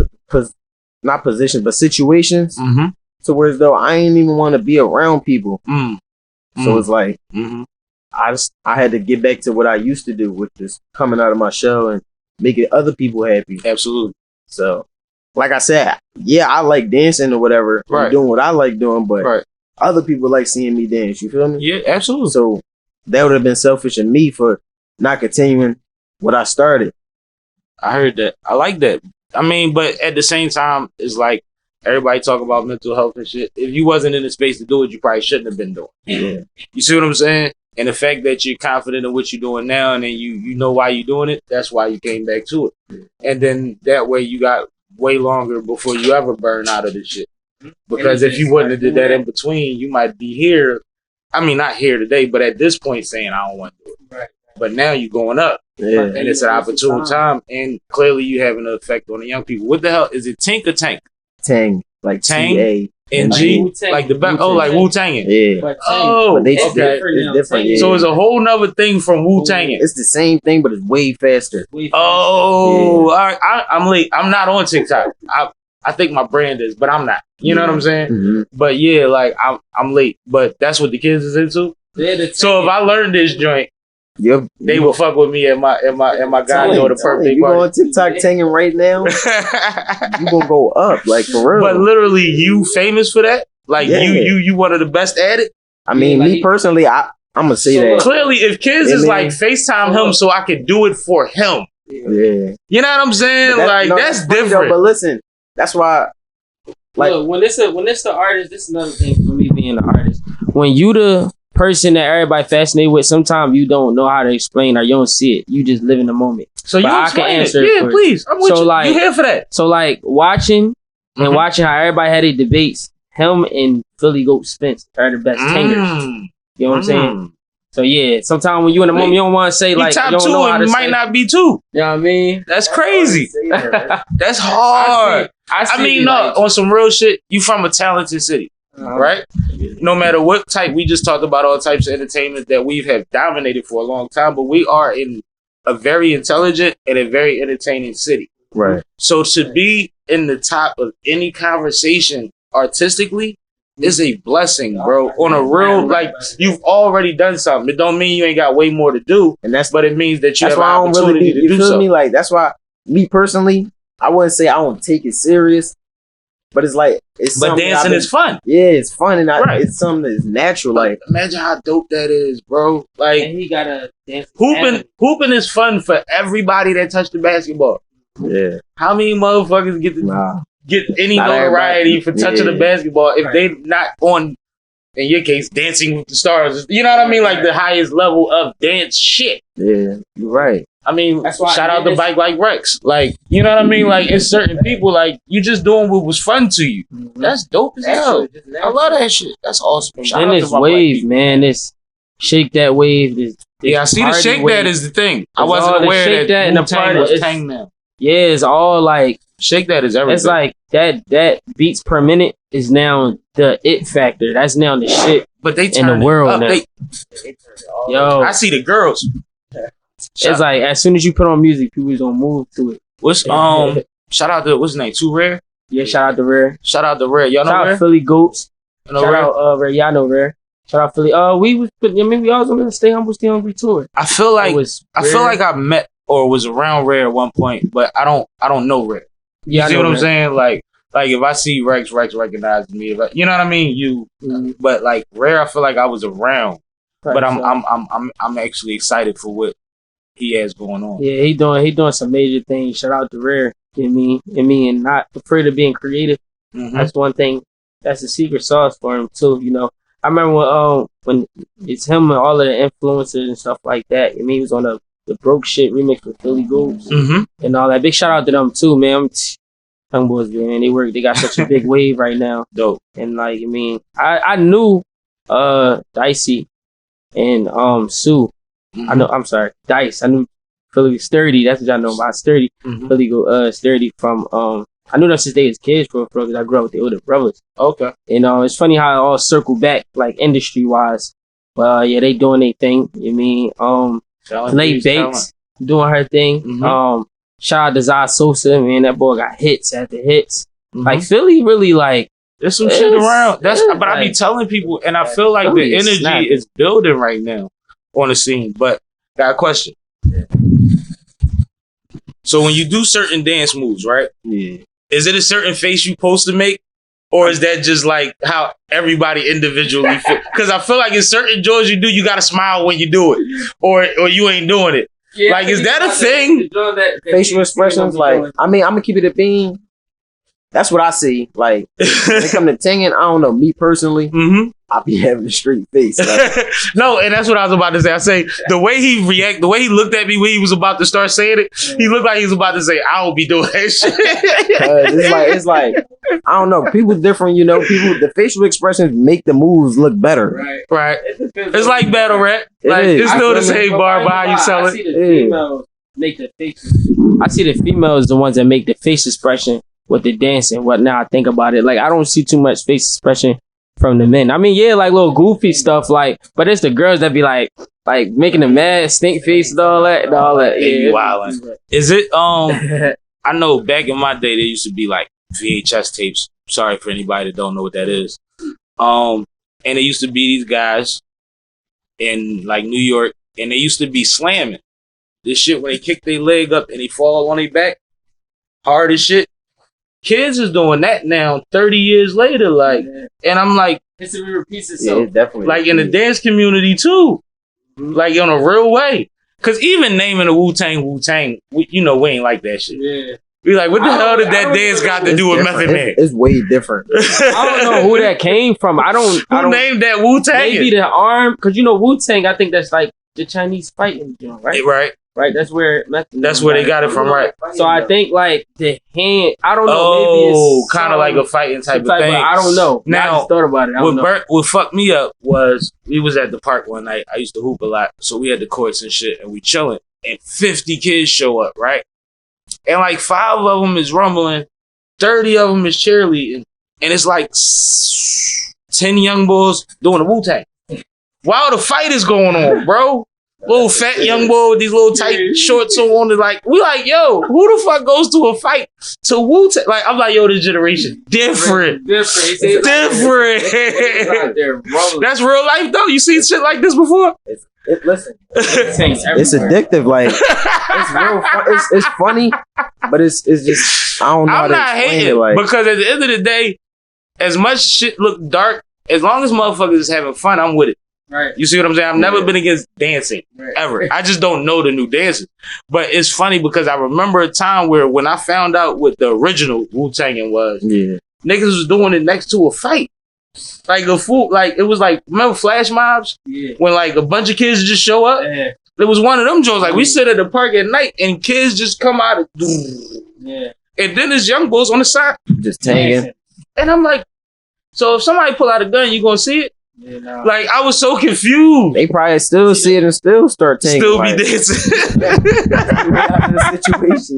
not positions, but situations, mm-hmm. to where as though I ain't even want to be around people. Mm. So it's like, Mm-hmm. I had to get back to what I used to do, with this coming out of my shell and making other people happy. Absolutely. So, like I said, yeah, I like dancing or whatever, and Right. doing what I like doing, but Right. other people like seeing me dance. You feel me? Yeah, absolutely. So that would have been selfish of me for not continuing what I started. I heard that. I like that. I mean, but at the same time, it's like everybody talk about mental health and shit. If you wasn't in the space to do it, you probably shouldn't have been doing it. Yeah. You see what I'm saying? And the fact that you're confident in what you're doing now and then you know why you're doing it, that's why you came back to it. And then that way you got way longer before you ever burn out of this shit. Because if you wouldn't have did that in between, you might be here. I mean, not here today, but at this point saying, I don't want to do it. Right. But now you're going up. Yeah. And it's an opportune time. And clearly you having an effect on the young people. What the hell? Is it Tink or Tank? Tang, like Tang? T-A. NG? Wu-Tang. Like the back? Oh, like Wu-Tangin'. Yeah. But Oh, But they- okay. it's different, yeah. So it's a whole nother thing from Wu-Tangin'. It's the same thing, but it's way faster. Oh, all right. I'm late. I'm not on TikTok. I think my brand is, but I'm not. You know what I'm saying? Mm-hmm. But yeah, like I'm late, but that's what the kids is into. So if I learned this joint, they will fuck with me at my goddaughter birthday you go on party. TikTok tanging right now, you gonna go up like for real. But literally, you famous for that? Like you one of the best at it? I mean, me personally, I'm gonna say that. Clearly, if kids is like FaceTime him so I can do it for him. Yeah. You know what I'm saying? That's funny different. though, but listen, that's why. Like, look, when it's the artist, this is another thing for me being the artist. When you the person that everybody fascinated with, sometimes you don't know how to explain or you don't see it. You just live in the moment. So you I explain can answer it. it Yeah, for please. I'm with So, you. like- You here for that? So like watching watching how everybody had their debates, him and Philly Goat Spence are the best tangers. You know what I'm saying? So yeah, sometimes when you in the moment, you don't want to say You like top you don't two know how and to might say. not be two. You know what I mean? That's crazy. That's hard. I mean, no, on some real shit, you from a talented city, right? No matter what type, we just talked about all types of entertainment that we have dominated for a long time, but we are in a very intelligent and a very entertaining city. right. So to be in the top of any conversation artistically is a blessing, bro. On a real, like, you've already done something. It don't mean you ain't got way more to do, And that's but it means that you that's have why I an don't really opportunity be, to you do feel something. me? Like, that's why me personally, I wouldn't say I don't take it serious, but it's like it's But something dancing is fun. Yeah, it's fun and Right. it's something that's natural. Like, Imagine how dope that is, bro. Like, And he got a dance. hooping is fun for everybody that touched the basketball. yeah, How many motherfuckers get any Not notoriety everybody. for touching Yeah. the basketball if they not on, in your case, Dancing with the Stars? You know what I mean? Like the highest level of dance shit. yeah, you're right. I mean, That's why shout out to niggas- Bike Like Rex. Like, you know what I mean? Like, it's certain people, like, you just doing what was fun to you. That's dope as hell. I love that shit. That's awesome. Shout Then out this to my wave, black man. This shake that wave. This Yeah, I see the party shake wave. that is the thing. I It's all wasn't the aware shake that that and the Wu-Tang party. was It's- Tang now. Yeah, it's all like Shake that is everything. it's like that beats per minute is now the it factor. That's now the shit. but they in turn the world it up. now. They, Yo, I see the girls. it's like as soon as you put on music, people gonna move to it. What's shout out to what's his name? Too Rare. Yeah, shout out to Rare. Shout out to Rare. Y'all know Shout out Rare? Philly Goats. You know Shout Rare? out Rare. Y'all know Rare. Shout out Philly. We always on the Stay Humble, Stay Hungry tour. I feel like It was I feel Rare. like I met or was around Rare at one point, but I don't know Rare. You Yeah, I see know what I'm Rare. saying? Like if I see Rex recognizes me. If you know what I mean? But like Rare, I feel like I was around. Right, But so- I'm actually excited for what he has going on. Yeah, he doing some major things. Shout out to Rare. You know what I mean? And not afraid of being creative. Mhm. That's one thing. That's the secret sauce for him too. You know, I remember when it's him and all of the influencers and stuff like that. I mean, he was on the Broke Shit remix with Philly Goats and all that. Big shout out to them too, man. Young boys, man, they got such a big wave right now. Dope. And like, I mean, I knew Dicey and Sue. I know. I'm sorry, Dice. I knew Philly Sturdy. That's what y'all know about Sturdy. Mhm. Philly go Sturdy from I knew them since they was kids, bro, because I grew up with the older brothers. Okay. And it's funny how it all circled back, like industry wise. But yeah, they doing their thing. You mean Lay Bates doing her thing. Mhm. Shout out to Zai Sosa, man. That boy got hits after hits. Mhm. Like Philly really like There's some shit It's- around. But I be like- telling people, and I feel like Philly the is energy snapping. is building right now on the scene. But got a question. So when you do certain dance moves, right? Yeah. Is it a certain face you supposed to make? Or is that just like how everybody individually feel? Because I feel like in certain joys you do, you gotta smile when you do it. Or you ain't doing it. Like, is that a thing? Facial expressions, like, I mean, I'm gonna keep it a bean. That's what I see. Like, when it come to Tangin, I don't know. Me personally, Mm-hmm. I be having a straight face. Like, No, and that's what I was about to say. I say the way he looked at me when he was about to start saying it, he looked like he was about to say, "I'll be doing that shit." 'cause it's like I don't know. People different, you know. People, the facial expressions make the moves look better. Right? It's like battle rap. It Like is. it's I still the feel same bar, but how you sell I it. see the females make the faces. I see the females the ones that make the face expression with the dancing. What now I think about it, like I don't see too much face expression from the men. I mean, yeah, like little goofy stuff, like, but it's the girls that be like making the mad stink face and all that, Yeah, you Yeah, wildin'. Is it? I know back in my day there used to be like VHS tapes. Sorry for anybody that don't know what that is. And it used to be these guys in like New York, and they used to be slamming this shit when they kick their leg up and they fall on their back hard as shit. Kids is doing that now 30 years later, like, and I'm like, history repeats Yeah, itself. it definitely. like in the dance community too, like in a real way. Cause even naming the Wu-Tang, you know, we ain't like that shit. Yeah. We like, what the hell did I that don't dance know. got to do with different. Method Man? It's way different. I don't know who that came from. I Who don't named that Wu-Tang? maybe the arm, because you know Wu-Tang, I think that's like the Chinese fighting joint, right? Right. Right, that's where That's where they got it from, right? So I think like the hand, I don't know, maybe it's kind of like a fighting type of but thing. I don't know. Now, I just thought about it. I don't know. What fucked me up was we was at the park one night. I used to hoop a lot, so we had the courts and shit, and we chilling. And 50 kids show up, right? And like 5 of them is rumbling, 30 of them is cheerleading, and it's like 10 young boys doing the Wu-Tang. While the fight is going on, bro. Little fat young boy with these little tight shorts on. Like, we like, yo, who the fuck goes to a fight to Wu-Tang? Like, I'm like, yo, this generation different. Different. That's real life, though. You seen shit like this before? Listen, it's addictive. Like it's real. It's funny, but it's just I don't know how I'm to not explain hating it. Like, because at the end of the day, as much shit look dark, as long as motherfuckers is having fun, I'm with it. Right. You see what I'm saying? I've never been against dancing, ever. I just don't know the new dances. But it's funny because I remember a time where when I found out what the original Wu-Tangin was, yeah, niggas was doing it next to a fight. Like a fool, like it was like, remember flash mobs? Yeah. When like a bunch of kids just show up? Yeah. There was one of them joints, like we sit at the park at night and kids just come out of, Yeah. and then there's young boys on the side. just tagging. And I'm like, so if somebody pull out a gun, you gonna see it? Yeah, no. Like, I was so confused. They probably still see it and still start tagging. Still like, be dancing. situation.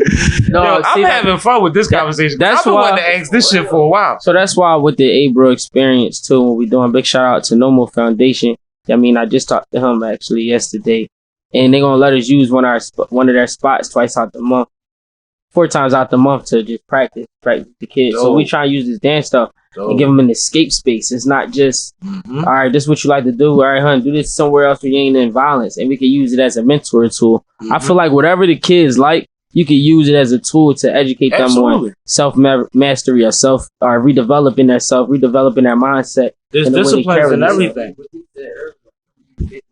No, Yo, I'm see, having fun with this conversation. that's I've been why- wanting to ask this shit for a while. So that's why with the ABRO Experience too, when we doing big shout out to No More Foundation. I mean, I just talked to him actually yesterday, and they're gonna let us use one of their spots twice out the month, 4 times out the month to just practice the kids. So we try and use this dance stuff and give them an escape space. It's not just all right, this is what you like to do. All right, hun, do this somewhere else where you ain't in violence, and we can use it as a mentor tool. I feel like whatever the kids like, you can use it as a tool to educate them on self mastery or redeveloping their mindset. There's and the way they disciplines carry and themselves. everything.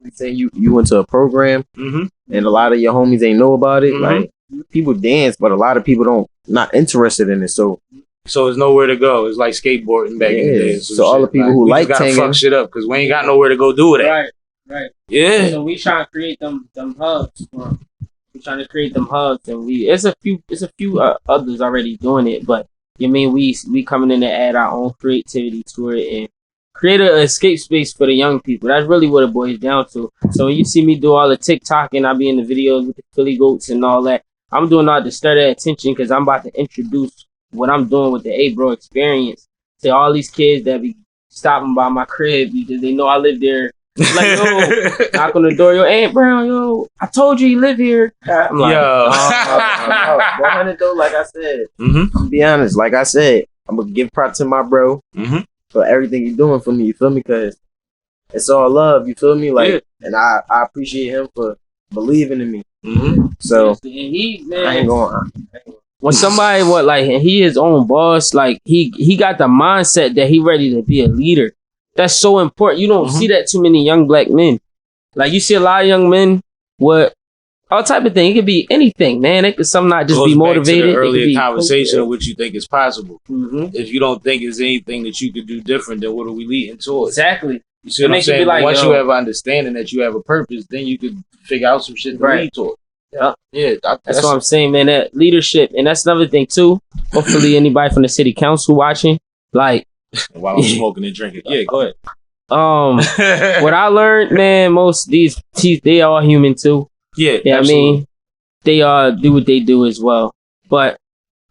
We say you went to a program and a lot of your homies ain't know about it. Like people dance, but a lot of people not interested in it. So it's nowhere to go. It's like skateboarding back in the day. So all the people who we like just gotta tanging, fuck shit up because we ain't got nowhere to go do it at. Right. Yeah. So we try to create them hubs. We trying to create them hubs, and it's a few others already doing it. But you mean we coming in to add our own creativity to it and create an escape space for the young people. That's really what it boils down to. So when you see me do all the TikTok and I be in the videos with the Philly goats and all that, I'm doing all to stir their attention because I'm about to introduce what I'm doing with the ABRO Experience to all these kids that be stopping by my crib because they know I live there. Like, yo, knock on the door, yo, Aunt Brown, yo, I told you live here. I'm like, Yo. 100 though, like I said. I'm gonna be honest, like I said, I'm gonna give props to my bro for everything he's doing for me. You feel me? Because it's all love. You feel me? Like, and I appreciate him for believing in me. So and he, man, I ain't going. when somebody and he his own boss, like he got the mindset that he ready to be a leader. That's so important. You don't see that too many young black men. Like you see a lot of young men with all type of thing. It could be anything, man. It could some not just be motivated. Back to the earlier it could be conversation of what you think is possible. Mm-hmm. If you don't think there's anything that you could do different, then what are we leading towards? Exactly. You see what I'm makes you be saying? like, Once yo. you have an understanding that you have a purpose, then you could figure out some shit to Right. lead towards. Yeah. Yeah. That's what I'm saying, man. That leadership, and that's another thing too. Hopefully, anybody from the city council watching, like, While I'm smoking and drinking. Yeah, go ahead. what I learned, man, most of these they all human too. Yeah, Yeah, I mean, they do what they do as well. But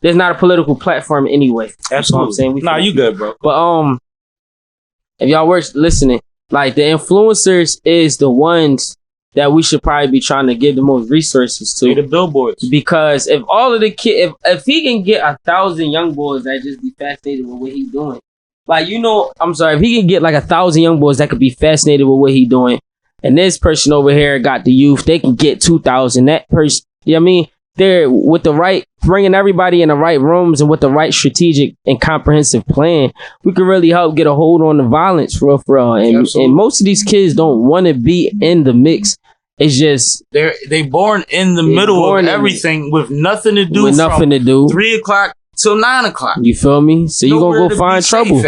there's not a political platform anyway. That's what I'm saying. Nah, you good, bro. But if y'all were listening, like the influencers is the ones that we should probably be trying to give the most resources to. The billboards. Because if all of the kids, if he can get 1,000 young boys that just be fascinated with what he's doing, like, you know, I'm sorry, if he can get like 1,000 young boys that could be fascinated with what he's doing, and this person over here got the youth, they can get 2,000. That person, you know what I mean? They're with the right, bringing everybody in the right rooms and with the right strategic and comprehensive plan, we can really help get a hold on the violence for real. And most of these kids don't want to be in the mix. It's just they born in the middle of everything with nothing to do. With nothing to do. 3 o'clock till 9 o'clock. You feel me? So you gonna go find trouble.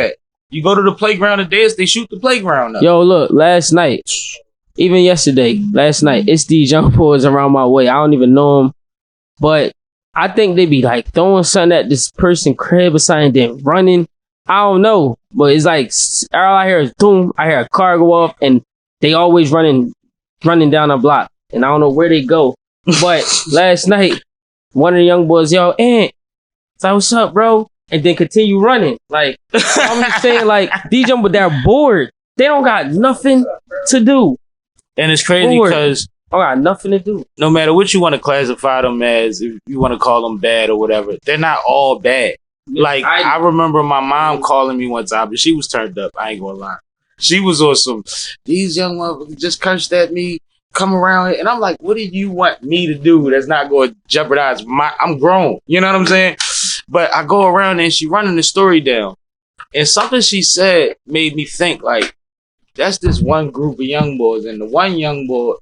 You go to the playground to dance, they shoot the playground up. Yo, look, last night, even yesterday, it's these young boys around my way. I don't even know them, but I think they be like throwing something at this person crib or something, then running. I don't know, but it's like all I hear is boom. I hear a car go off, and they always running down a block, and I don't know where they go. But last night, one of the young boys, yo, Aunt, it's like, what's up, bro? And then continue running. Like, I'm just saying, like, these young boys, they're bored. They don't got nothing to do. And it's crazy because I got nothing to do. No matter what you want to classify them as, if you want to call them bad or whatever, they're not all bad. Like, I remember my mom calling me one time, but she was turned up. I ain't gonna lie. She was on some, these young motherfuckers just cursed at me, come around here. And I'm like, what do you want me to do that's not going to jeopardize I'm grown. You know what I'm saying? But I go around and she running the story down. And something she said made me think, like, that's this one group of young boys. And the one young boy,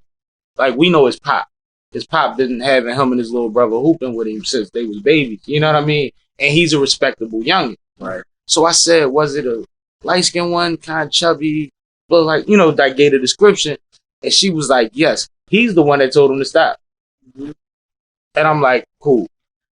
like, we know his pop. His pop didn't have him and his little brother hooping with him since they was babies. You know what I mean? And he's a respectable youngin'. Right. So I said, was it a light-skinned one, kind of chubby, but like, you know, that gave the description. And she was like, yes, he's the one that told him to stop. Mm-hmm. And I'm like, cool.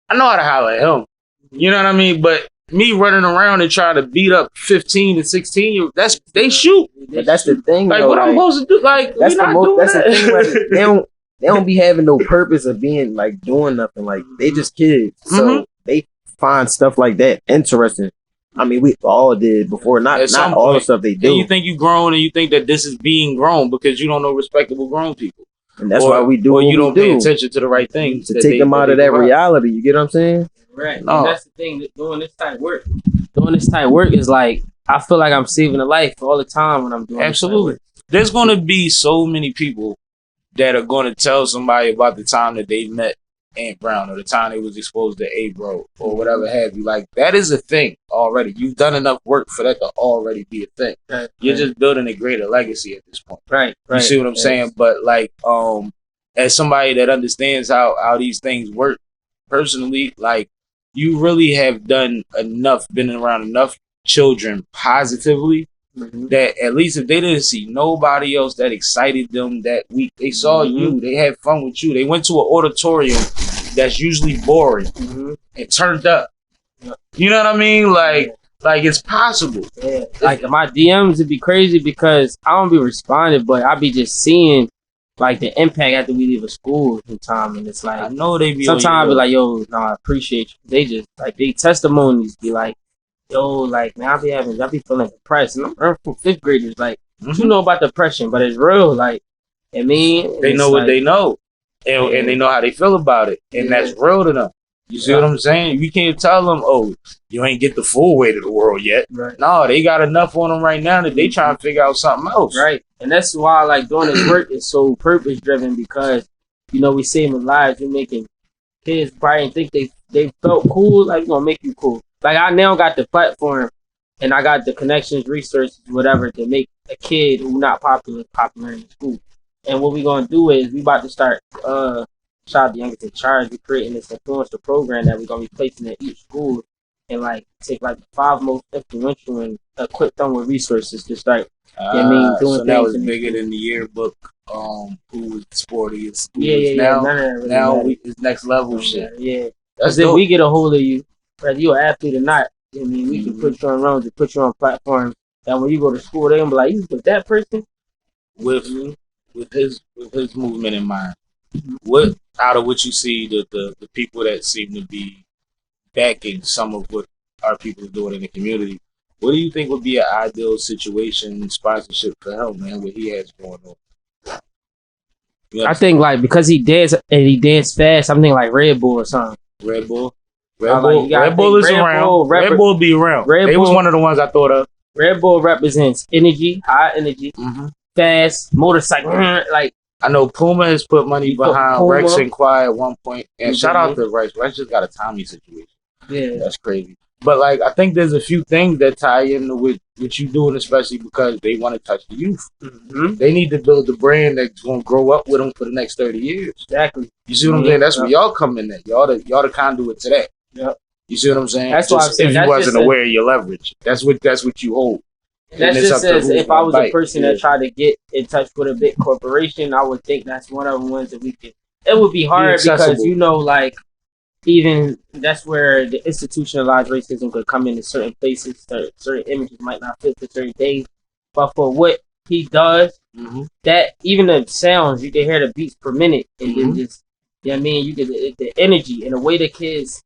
I know how to holler at him. You know what I mean? But me running around and trying to beat up 15 and 16, they shoot. But that's the thing, like, though, what I'm supposed to do? Like, that's the thing. They don't be having no purpose of being like doing nothing. Like, they just kids. So they find stuff like that interesting. I mean, we all did before. Not all the stuff they do. And you think you grown and you think that this is being grown because you don't know respectable grown people. And that's why we do. Or you don't pay attention to the right things to take them out of that reality. You get what I'm saying? Right. No. And that's the thing. That doing this type of work is like, I feel like I'm saving a life all the time when I'm doing. Absolutely. There's going to be so many people that are going to tell somebody about the time that they met Aunt Brown or the time they was exposed to ABRO or whatever have you. Like, that is a thing already. You've done enough work for that to already be a thing. Right. You're just building a greater legacy at this point. Right. You see what I'm saying? But like, as somebody that understands how these things work personally, like, you really have done enough, been around enough children positively that at least if they didn't see nobody else that excited them that week, they saw you, they had fun with you. They went to an auditorium that's usually boring and turned up. You know what I mean? Like it's possible. Yeah. Like, my DMs would be crazy because I don't be responding, but I be just seeing like the impact after we leave a school sometime, and it's like, I know they be sometimes I be like, yo, no, I appreciate you. They just like, they testimonies be like, yo, like, man, I be feeling depressed. And I'm from 5th graders, like, you know about depression, but it's real. Like, I mean, they know what they know, and they know how they feel about it, and that's real to them. You see what I'm saying? You can't tell them, oh, you ain't get the full weight of the world yet. Right. No, they got enough on them right now that they trying to figure out something else. Right. And that's why, like, doing this work is so purpose driven, because, you know, we saving lives. We're making kids probably think they felt cool. Like, we're gonna make you cool. Like, I now got the platform and I got the connections, resources, whatever, to make a kid who not popular in school. And what we gonna do is we about to start shout out the Youngest in Charge. We're creating this influencer program that we're gonna be placing at each school and like take like the 5 most influential and equip them with resources to start. Doing so that was bigger than the yearbook. Who was sporty and schools. Now it's next level shit. Yeah, that's if we get a hold of you, whether you're an athlete or not, I mean, we can put you on rounds and put you on platforms. And when you go to school, they're gonna be like, you with that person with his movement in mind. What out of what you see, the people that seem to be backing some of what our people are doing in the community, what do you think would be an ideal situation, sponsorship for him, man, what he has going on? I think like because he danced and he danced fast, I'm thinking like Red Bull or something. Red Bull. Like, Red Bull is around. Red Bull be around. They was one of the ones I thought of. Red Bull represents energy, high energy, fast, motorcycle. Like I know Puma has put money behind Rex and Quiet at one point. And shout out to Rex. Rex just got a Tommy situation. Yeah. That's crazy. But like I think there's a few things that tie in with what you doing, especially because they want to touch the youth. They need to build a brand that's gonna grow up with them for the next 30 years. Exactly. You see what I'm saying? That's where y'all come in at. Y'all the conduit to that. Yep. You see what I'm saying? That's why I'm saying. If you wasn't aware of your leverage, that's what you hold. That just says if I was a person that tried to get in touch with a big corporation, I would think that's one of the ones that we could. It would be hard because like even that's where the institutionalized racism could come into certain places. Certain images might not fit for certain days, but for what he does, that even the sounds you can hear the beats per minute, and then just I mean you get the energy and the way the kids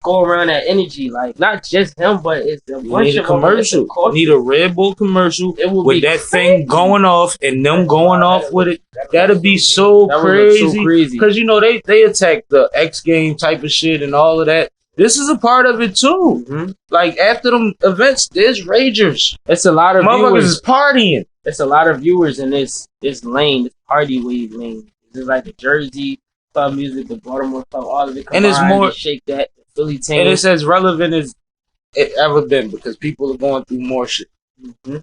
go around that energy, like not just him, but it's a bunch of commercial. Need a Red Bull commercial with that thing going off and them going off with it. That'd be so crazy. Because you know they attack the X game type of shit and all of that. This is a part of it too. Like after them events, there's ragers. It's a lot of motherfuckers is partying. It's a lot of viewers in this lane, this party wave lane. It's like the Jersey club music, the Baltimore club, all of it. And it's more shake that. Philly team. And it's as relevant as it ever been because people are going through more shit. The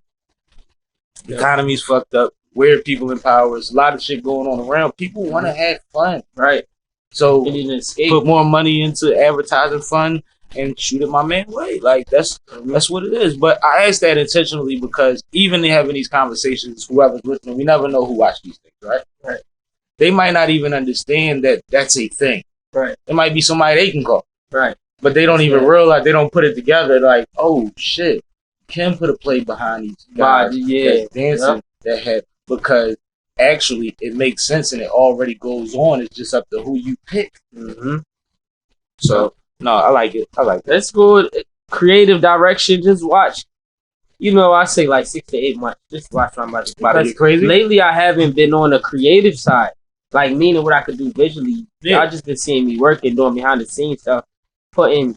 economy's fucked up. Weird people in power. There's a lot of shit going on around. People want to have fun, right? So put more money into advertising fund and shoot it my man way. Like that's what it is. But I asked that intentionally because even in having these conversations, whoever's listening, we never know who watch these things, right? Right. They might not even understand that that's a thing. Right. It might be somebody they can call. Right. But they don't even realize, they don't put it together like, oh shit, Kim put a play behind these guys that's dancing that had, because actually it makes sense and it already goes on. It's just up to who you pick. So no, I like it. That's good. Creative direction. Just watch. You know, I say like 6 to 8 months. Just watch what I'm about to do. About to get crazy. Lately, I haven't been on the creative side, like meaning what I could do visually. I just been seeing me working, doing behind the scenes stuff. Putting,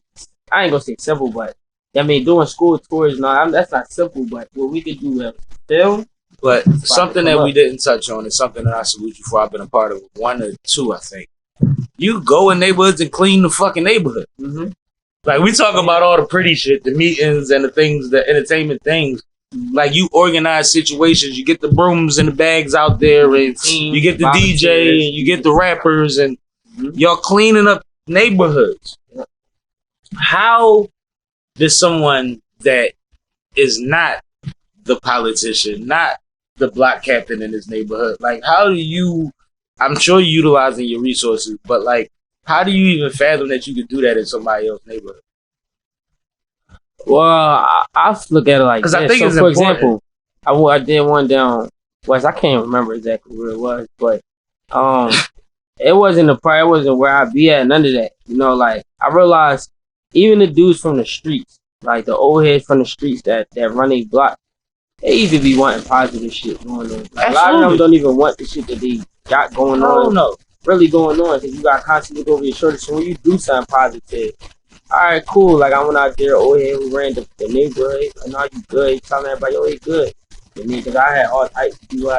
I ain't gonna say simple, but I mean doing school tours. No, that's not simple. But what we could do with film. But something that we didn't touch on is something that I salute you for. I've been a part of 1 or 2, I think. You go in neighborhoods and clean the fucking neighborhood. Like we talk about all the pretty shit, the meetings and the things, the entertainment things. Like you organize situations, you get the brooms and the bags out there, and you get the DJ, and you get the rappers, and y'all cleaning up neighborhoods. How does someone that is not the politician, not the block captain in his neighborhood, like how do you, I'm sure you're utilizing your resources, but like how do you even fathom that you could do that in somebody else's neighborhood? Well, I look at it like because I think so it's for important. Example, I did one down west. I can't remember exactly where it was, but it wasn't it wasn't where I be at. None of that. You know, like I realized even the dudes from the streets, like the old heads from the streets that run a block, they even be wanting positive shit going on. Like, a lot of them don't even want the shit that they got going on. No, really going on because you got constantly look over your shoulder. So when you do something positive, all right, cool. Like I went out there, old head who ran the neighborhood. I know you good. You telling everybody, oh, he good. I mean, because I had all types of people.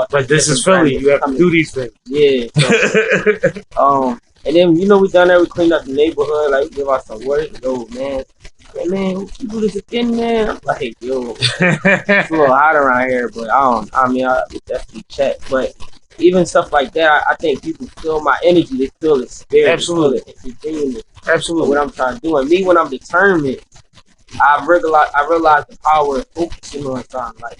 But this is Philly. You have to do these things. Yeah. So, and then, you know, we done that. We cleaned up the neighborhood. Like, we give out some work. Yo, man. Hey, man, you do this again, man? I'm like, yo, it's a little hot around here. But I definitely check. But even stuff like that, I think people feel my energy. They feel the spirit. Absolutely. Absolutely. What I'm trying to do. And me, when I'm determined, I realize the power of focusing on something. Like,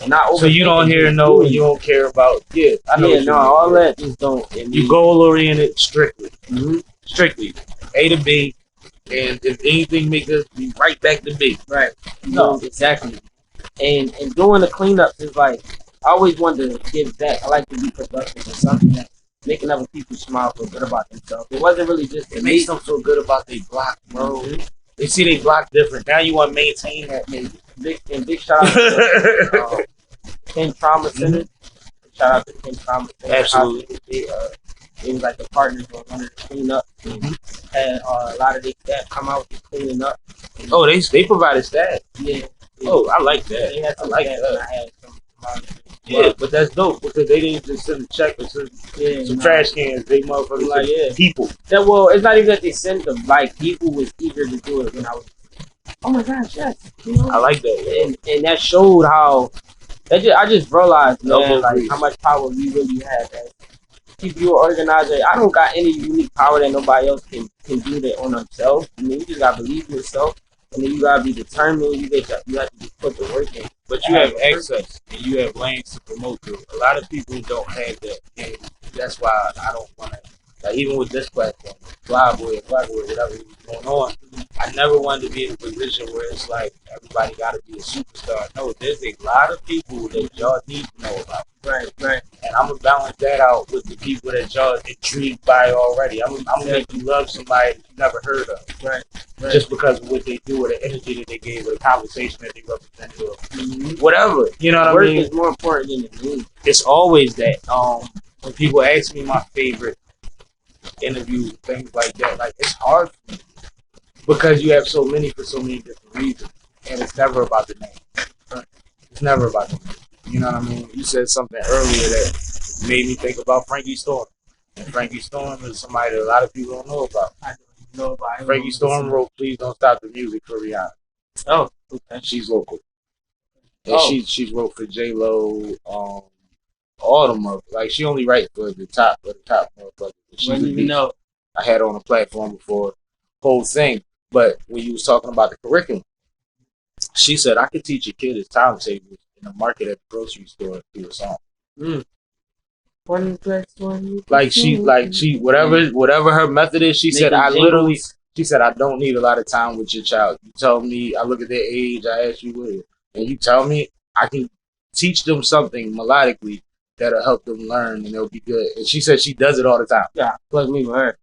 and not so you don't hear no, you don't care about. Yeah, I know. Yeah, no, all that just don't. You goal oriented strictly, strictly A to B, and if anything make us be right back to B. Right. No, exactly. And doing the cleanups is like I always wanted to give back. I like to be productive in something that making other people smile, feel good about themselves. It wasn't really just it makes them feel good about their block, bro. They see they block different. Now you want to maintain that, maybe. Big shout out to King Trauma Center. shout out to King Thomas. Absolutely. It was like the partners were wanted to clean up. Had a lot of their staff come out to cleaning up. Oh, they provided staff. Yeah. Oh, I like that. They had some I like staff, that. and I had some. Yeah, but that's dope because they didn't just send a check or some trash cans. They motherfuckers like people. That, well, it's not even that they sent them. Like, people was eager to do it when I was. Oh my gosh, yes. You know? I like that. And that showed how. I just realized, man, like please. how much power we really have as people, you organizer. I don't got any unique power that nobody else can do that on themselves. I mean, you just gotta believe in yourself, and then you gotta be determined. You have to just put the work in. But you have access and you have lanes to promote through. A lot of people don't have that, and that's why I don't want to. Like, even with this platform, Flyboy, whatever was going on, I never wanted to be in a position where it's like everybody got to be a superstar. No, there's a lot of people that y'all need to know about. Right. And I'm gonna balance that out with the people that y'all intrigued by already. I'm gonna make you love somebody that you never heard of. Right. Just because of what they do, or the energy that they gave, or the conversation that they represented, or whatever. You know what Work I mean? is more important than the name. It's always that. When people ask me my favorite interviews and things like that, like, it's hard for me because you have so many for so many different reasons, and it's never about the name. It's never about the name. You know what I mean? You said something earlier that made me think about Frankie Storm. And Frankie Storm is somebody that a lot of people don't know about. I don't know about him. Frankie Storm wrote "Please Don't Stop the Music" for Rihanna. Oh, okay. She's local. And she's wrote for J-Lo, all them up. Like, she only writes for the top motherfuckers. Wouldn't even know. I had her on a platform before, whole thing. But when you was talking about the curriculum, she said, I could teach a kid his timetables in the market at the grocery store through a song. One plus one. Like she whatever her method is, she said, I don't need a lot of time with your child. You tell me, I look at their age, I ask you what it is, and you tell me, I can teach them something melodically that'll help them learn, and they'll be good. And she said she does it all the time. Yeah, plug me with her.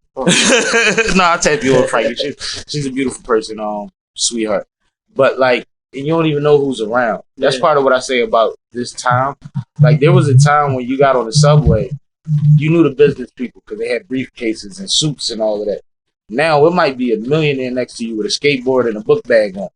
No, I'll tap you on Frankie. She's a beautiful person, sweetheart. But, like, and you don't even know who's around. That's part of what I say about this time. Like, there was a time when you got on the subway, you knew the business people because they had briefcases and suits and all of that. Now it might be a millionaire next to you with a skateboard and a book bag on.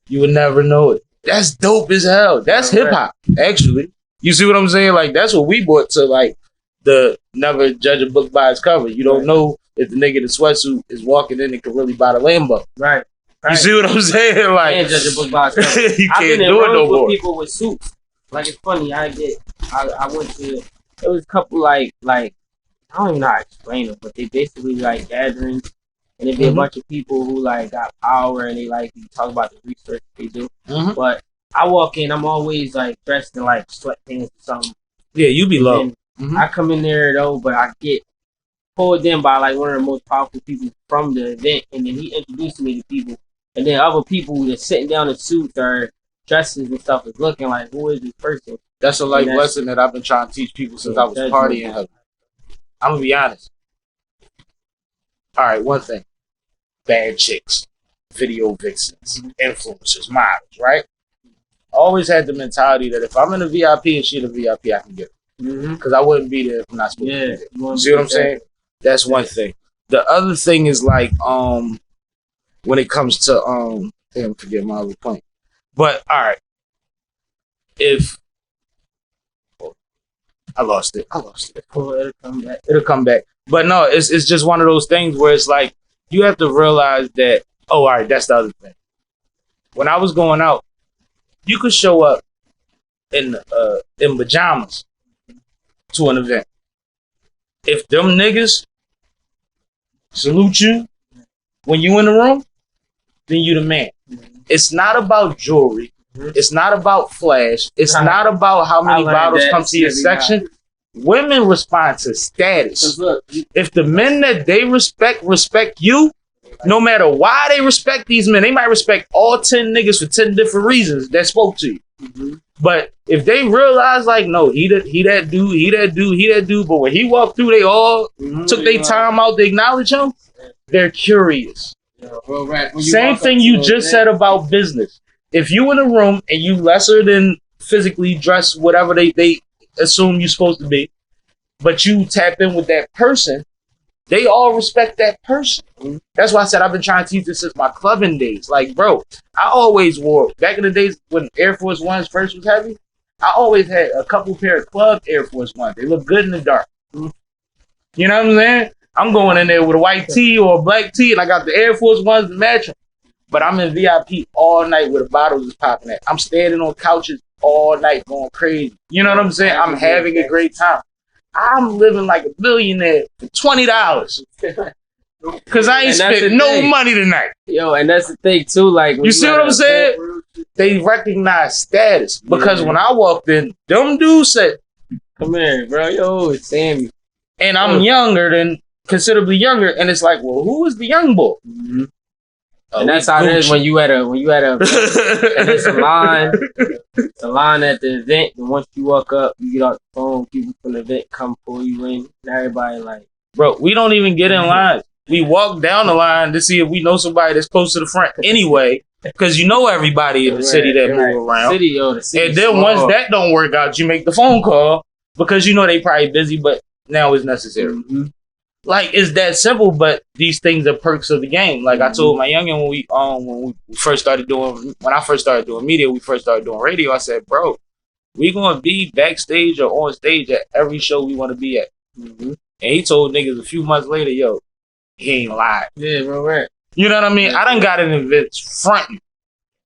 You would never know it. That's dope as hell. That's hip hop, actually. You see what I'm saying? Like, that's what we brought to, like, the never judge a book by its cover. You don't know if the nigga in the sweatsuit is walking in and can really buy the Lambo. Right. You see what I'm saying? Like, you can't judge a book by its cover. You I've can't been do it no with more. people with suits. Like, it's funny. I went to, it was a couple, like, I don't even know how to explain it, but they basically, like, gatherings. And it'd be a bunch of people who, like, got power and they, like, talk about the research they do. But I walk in, I'm always, like, dressed in, like, sweatpants or something. Yeah, you be low. I come in there, though, but I get pulled in by, like, one of the most powerful people from the event. And then he introduced me to people. And then other people that's sitting down in suits or dresses and stuff is looking like, who is this person? That's a life lesson that I've been trying to teach people since I was partying. I'm going to be honest. All right, one thing. Bad chicks, video vixens, influencers, models, right? I always had the mentality that if I'm in a VIP and she in a VIP, I can get her. Because I wouldn't be there if I'm not supposed to be there. You see what I'm saying? That's one thing. The other thing is, like, when it comes to, damn, forget my other point. But, all right. If, I lost it. It'll come back. But no, it's just one of those things where it's like, you have to realize that, all right, that's the other thing. When I was going out, you could show up in pajamas to an event. If them niggas salute you when you in the room, then you the man. It's not about jewelry. It's not about flash. It's not about how many bottles come to your section. Women respond to status. If the men that they respect you, no matter why they respect these men, they might respect all 10 niggas for 10 different reasons that spoke to you. But if they realize, like, no, he that dude, but when he walked through, they all took their time out to acknowledge him, they're curious. Same thing you just said about business. If you in a room and you lesser than physically dressed, whatever they assume you're supposed to be, but you tap in with that person, they all respect that person. That's why I said I've been trying to teach this since my clubbing days. Like, bro, I always wore, back in the days when Air Force Ones first was heavy, I always had a couple pair of club Air Force Ones. They look good in the dark. You know what I'm saying? I'm going in there with a white tee or a black tee, and I got the Air Force Ones to match them. But I'm in VIP all night where the bottles is popping at. I'm standing on couches all night going crazy. You know what I'm saying? I'm having a great time. I'm living like a billionaire for $20. Because I ain't spent no money tonight. Yo, and that's the thing, too. Like, you see what I'm saying? They recognize status. Because when I walked in, them dudes said, come here, bro. Yo, it's Sammie. And I'm younger than, considerably younger. And it's like, well, who is the young boy? Mm-hmm. And that's how it is when you at a and it's a line at the event, and once you walk up, you get off the phone, people from the event come pull you in, and everybody like, bro, we don't even get in line. We walk down the line to see if we know somebody that's close to the front anyway, because you know everybody in the city that move around. The city and then once that don't work out, you make the phone call because you know they probably busy, but now it's necessary. Mm-hmm. Like, it's that simple, but these things are perks of the game. Like, I told my youngin' when I first started doing media, we first started doing radio, I said, bro, we gonna be backstage or on stage at every show we want to be at. Mm-hmm. And he told niggas a few months later, yo, he ain't lied. Yeah, bro, right. You know what I mean? I done got in events fronting.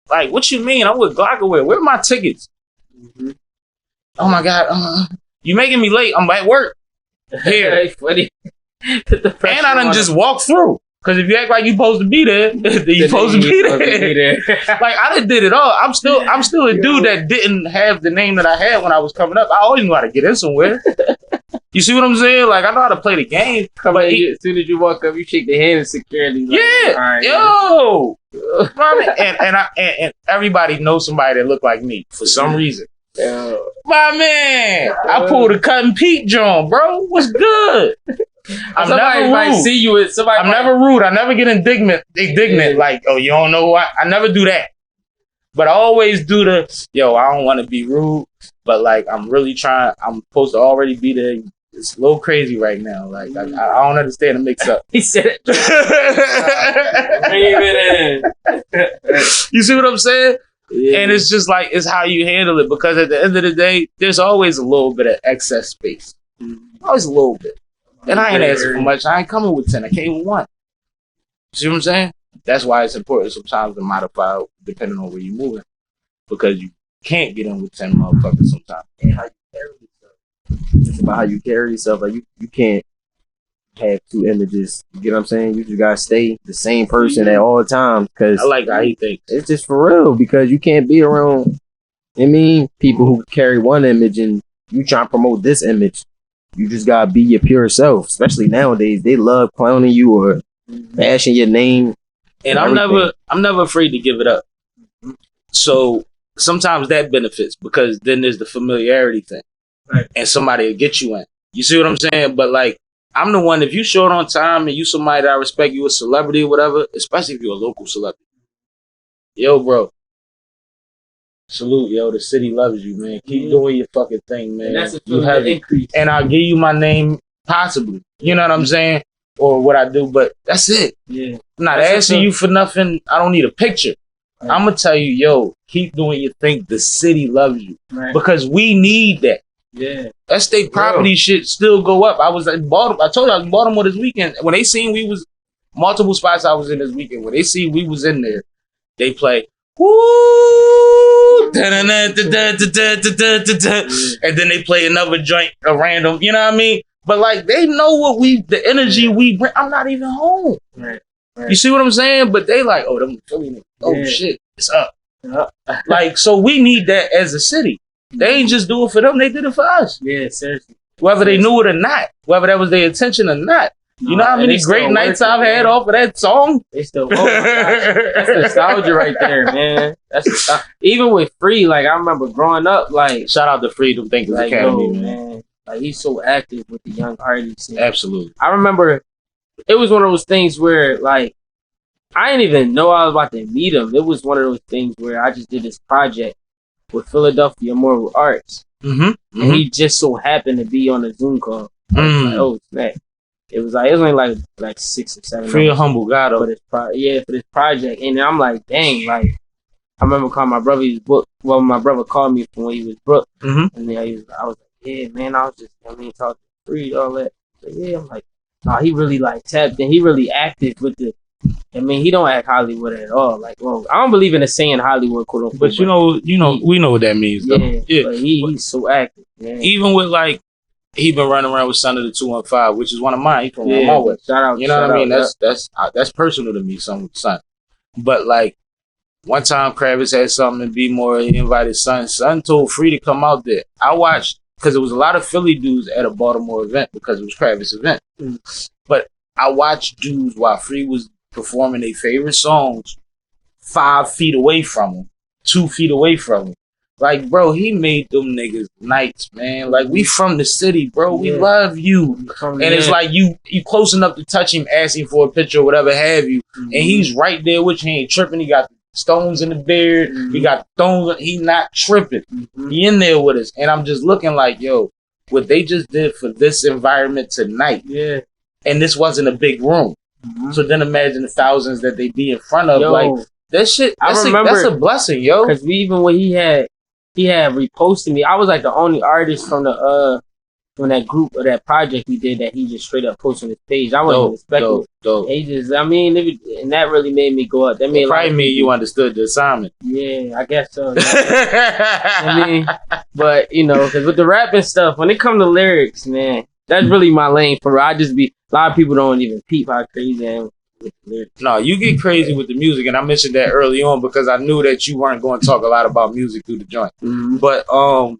Like, what you mean? I'm with Glockaway. Where are my tickets? Mm-hmm. Oh my God, you making me late. I'm at work. Here. Funny. And I done just walk through. Because if you act like you supposed to be there, then you supposed to be there. Like, I done did it all. I'm still a dude that didn't have the name that I had when I was coming up. I always knew how to get in somewhere. You see what I'm saying? Like, I know how to play the game. But as soon as you walk up, you shake the hand of security. Like, yeah, right, yo. And everybody knows somebody that look like me for some reason. Yo. My man, I pulled a Cut and Pete John, bro. What's good? I'm somebody never might rude. see you with somebody. I'm never rude. I never get indignant. Like, oh, you don't know what? I never do that. But I always do the, yo, I don't want to be rude, but like, I'm really trying. I'm supposed to already be there. It's a little crazy right now. Like, I don't understand the mix up. He said it. You see what I'm saying? Yeah. And it's just like, it's how you handle it. Because at the end of the day, there's always a little bit of excess space. Always a little bit. And I ain't asking for much. I ain't coming with 10. I came with 1. See what I'm saying? That's why it's important sometimes to modify depending on where you're moving. Because you can't get in with 10 motherfuckers sometimes. And how you carry yourself. It's about how you carry yourself. Like, you can't have 2 images. You get what I'm saying? You just gotta stay the same person at all times. Cause I like how he thinks. It's just for real. Because you can't be around, people who carry one image and you trying to promote this image. You just gotta be your pure self. Especially nowadays, they love clowning you or bashing your name. And I'm never afraid to give it up. So sometimes that benefits because then there's the familiarity thing, right? And somebody will get you in. You see what I'm saying? But like, I'm the one. If you show it on time and you somebody that I respect, you a celebrity or whatever, especially if you're a local celebrity. Yo, bro. Salute, yo. The city loves you, man. Keep doing your fucking thing, man. And that's you have it. And I'll give you my name, possibly. You know what I'm saying? Or what I do, but that's it. Yeah. I'm not asking you for nothing. I don't need a picture. Right. I'm going to tell you, yo, keep doing your thing. The city loves you. Right. Because we need that. Yeah. That state property shit still go up. I was in Baltimore. I told you I was in Baltimore this weekend. When they seen we was, multiple spots I was in this weekend. When they see we was in there, they play, woo, and then they play another joint, a random, you know what I mean? But like, they know what the energy we bring. I'm not even home. Right. You see what I'm saying? But they like, oh, them Philly niggas. Oh shit, it's up. Like, so we need that as a city. They ain't just do it for them, they did it for us. Yeah, seriously. Whether they knew it or not, whether that was their intention or not. You know how many great nights I've had off of that song? They still, oh my gosh. That's nostalgia right there, man. That's even with Free, like, I remember growing up, like, shout out to Freedom Thinkers like, Academy, man. Like, he's so active with the young artists. Absolutely. I remember it was one of those things where, like, I didn't even know I was about to meet him. It was one of those things where I just did this project with Philadelphia Moral Arts. and he just so happened to be on a Zoom call. I was like, oh snap! It was only like 6 or 7. Free a humble guy though. For this project, and I'm like, dang, like I remember calling my brother. He was booked. Well, my brother called me from when he was booked, and then I was like, yeah, man, I was just talking to Free all that. So, yeah, I'm like, nah, he really like tapped in. He really active with the. I mean, he don't act Hollywood at all. Like, well, I don't believe in the saying Hollywood, quote unquote. But you know, we know what that means, though. Yeah. But he's so active. Man. Even with like, he been running around with Son of the 215, which is one of mine. He from my way. Shout out. You know what I mean? That's personal to me, Son. But like, one time Kravis had something to be more. He invited Son. Son told Free to come out there. I watched because there was a lot of Philly dudes at a Baltimore event because it was Kravis' event. But I watched dudes while Free was performing their favorite songs 5 feet away from him, 2 feet away from him. Like, bro, he made them niggas nights, man. Like, we from the city, bro. We love you. And it's like you close enough to touch him, asking for a picture or whatever have you. And he's right there with you. He ain't tripping. He got stones in the beard. He got stones. He not tripping. He in there with us. And I'm just looking like, yo, what they just did for this environment tonight. Yeah. And this wasn't a big room. So then imagine the thousands that they be in front of. Yo, like, that shit, that's a blessing, yo. Because even when he had reposted me, I was like the only artist from that group or that project we did that he just straight up posted on his page. I wasn't expecting it. He just, I mean, and that really made me go up. That made probably mean you understood the assignment. Yeah, I guess so. I mean, but you know, because with the rapping stuff, when it comes to lyrics, man, that's really my lane for real. A lot of people don't even peep how crazy I am with the lyrics. No, you get crazy with the music, and I mentioned that early on because I knew that you weren't going to talk a lot about music through the joint. But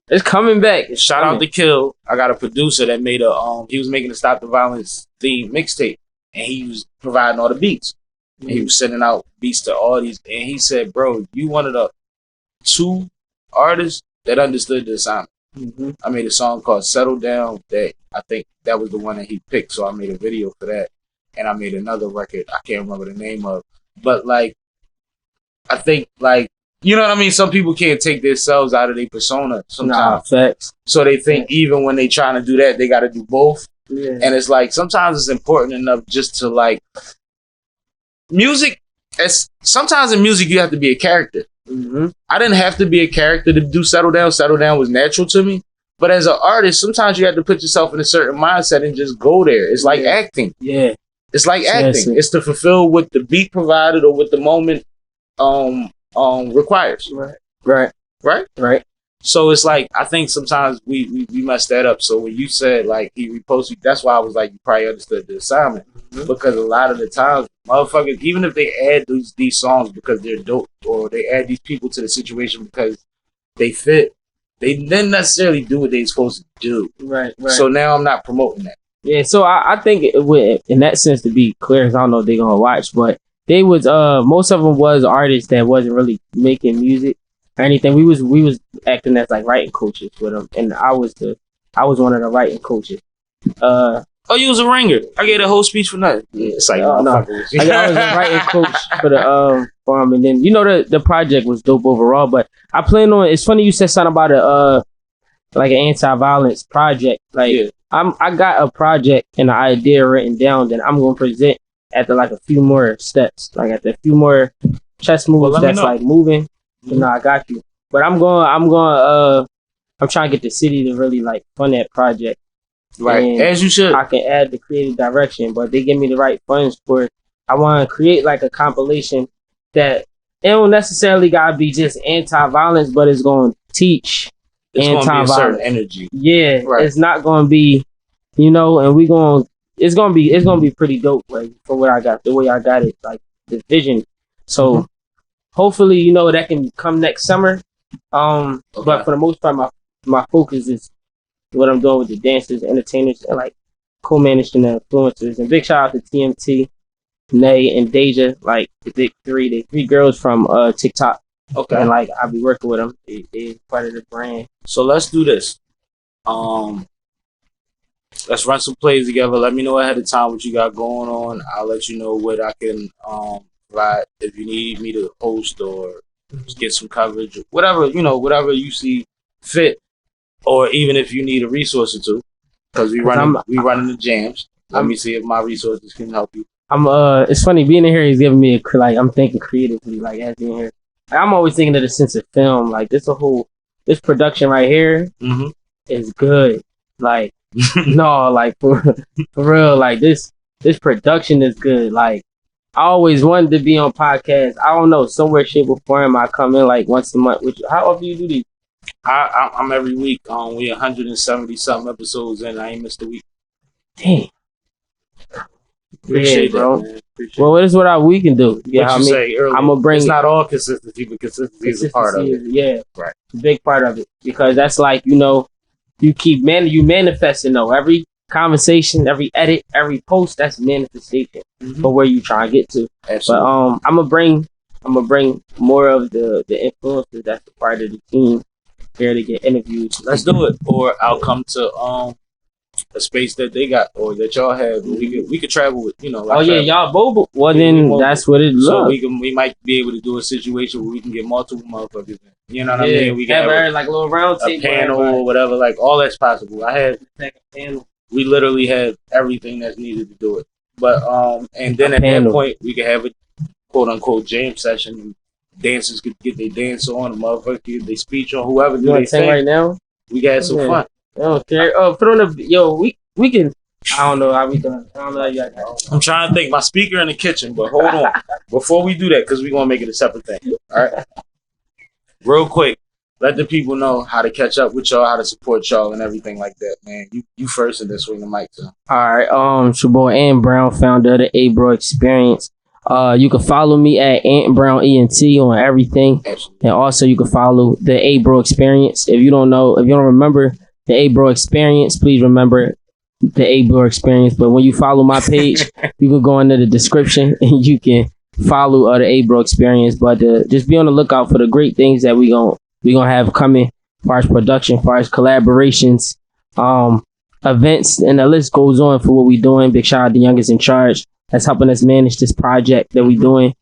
it's coming back. Shout out to Kill. I got a producer that made he was making a Stop the Violence theme mixtape, and he was providing all the beats. And he was sending out beats to all these, and he said, "Bro, you one of the 2 artists that understood the assignment." I made a song called Settle Down that I think that was the one that he picked, so I made a video for that. And I made another record I can't remember the name of. But like, I think like, you know what I mean? Some people can't take themselves out of their persona sometimes. Nah, facts. So they think even when they trying to do that, they got to do both. Yeah. And it's like, sometimes it's important enough just to like, music, sometimes in music you have to be a character. I didn't have to be a character to do Settle Down. Settle Down was natural to me. But as an artist, sometimes you have to put yourself in a certain mindset and just go there. It's like acting. Yeah. It's like acting. It's to fulfill what the beat provided or what the moment requires. Right. So it's like, I think sometimes we mess that up. So when you said like he reposted, that's why I was like, you probably understood the assignment. Because a lot of the times, motherfuckers, even if they add these songs because they're dope, or they add these people to the situation because they fit, they didn't necessarily do what they supposed to do. Right. So now I'm not promoting that. Yeah, so I think in that sense, to be clear, 'cause I don't know if they're gonna watch, but they was most of them was artists that wasn't really making music or anything. We was acting as like writing coaches with them, and I was one of the writing coaches. Oh, you was a ringer. I gave a whole speech for nothing. Yeah, it's like, no. I was a writing coach for the farm, and then the project was dope overall. But I plan on. It's funny you said something about like an anti-violence project. Like I got a project and an idea written down that I'm gonna present after like a few more steps, like after a few more chess moves that's like moving. You know, I got you. But I'm trying to get the city to really like fund that project. Right, and as you should. I can add the creative direction, but they give me the right funds for it. I want to create like a compilation that it don't necessarily gotta be just anti-violence, but it's going to teach anti-violence. Gonna be a certain energy. Yeah, it's not going to be, and it's going to be pretty dope. Like for what I got, the way I got it, like the vision. So hopefully, that can come next summer. But for the most part, my focus is what I'm doing with the dancers, entertainers, and like co-managing the influencers. And big shout out to TMT, Nay, and Deja, like the big three. They 3 girls from TikTok. Okay. And like I'll be working with them. They're part of the brand. So let's do this. Let's run some plays together. Let me know ahead of time what you got going on. I'll let you know what I can provide if you need me to host or get some coverage, whatever you see fit. or even if you need a resource or two, because we running the jams. Let me see if my resources can help you. It's funny being in here. He's giving me I'm thinking creatively, like as being here. I'm always thinking of the sense of film. Like this production right here is good. Like no, like for real. Like this production is good. Like I always wanted to be on podcasts. I don't know, somewhere, shape, or form. I come in like once a month. How often do you do these? I'm every week. We 170 something episodes and I ain't missed a week. Dang. Appreciate bro. that, man. Well, what is what we can do? Yeah, what you say earlier. I'm gonna bring. It's not all consistency, but consistency is a part of it. Yeah, right. Big part of it, because that's like, you know, you manifesting though. Every conversation, every edit, every post, that's manifestation for where you trying to get to. Absolutely. But I'm gonna bring more of the influencers that's a part of the team here to get interviews. Let's do it. Or I'll come to a space that they got or that y'all have. We could travel with, you know. Like y'all mobile. Well, then that's what it looks. So we might be able to do a situation where we can get multiple motherfuckers in. You know what I mean? We can have like a little round table, panel or whatever. Like all that's possible. We literally have everything that's needed to do it. But and then at that point we could have a quote unquote jam session. Dancers could get their dance on, the motherfucker get their speech on, whoever do they thing. Right now, we got some fun. I don't care. Oh, put on we can. I don't know how we done. I don't know how you got. I'm trying to think. My speaker in the kitchen, but hold on. Before we do that, because we're gonna make it a separate thing. All right. Real quick, let the people know how to catch up with y'all, how to support y'all, and everything like that, man. You first and then swing the mic to. All right. It's your boy Ant Brown, founder of the ABRO Experience. You can follow me at Ant Brown ENT on everything. Absolutely. And also you can follow the ABRO Experience. If you don't remember the ABRO Experience, please remember the ABRO Experience. But when you follow my page, you can go into the description and you can follow the ABRO Experience. But just be on the lookout for the great things that we gonna have coming, as far as production, as far as collaborations, events, and the list goes on for what we doing. Big shout out to Youngest in Charge that's helping us manage this project that we doing.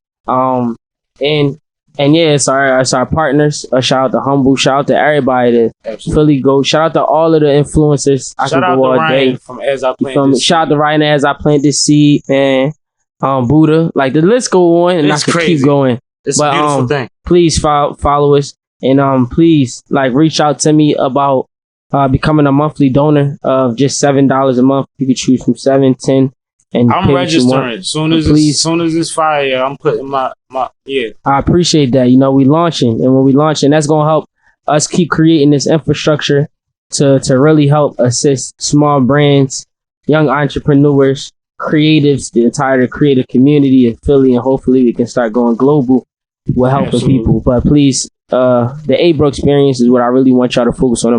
And yeah, it's our partners. Shout out to Humble. Shout out to everybody that fully go. Shout out to all of the influencers. Shout out to Ryan from As I Plant This Shout out to Ryan As I Plant This Seed, man. Buddha. Like the list go on and I can keep going. It's a beautiful thing. Please follow us and please like reach out to me about becoming a monthly donor of just $7 a month. You can choose from 7, 10. And I'm registering. Soon as it's fire, I'm putting my. I appreciate that. You know, we launching, and when we launching, that's gonna help us keep creating this infrastructure to really help assist small brands, young entrepreneurs, creatives, the entire creative community in Philly, and hopefully we can start going global with helping people. But please, the ABRO Experience is what I really want y'all to focus on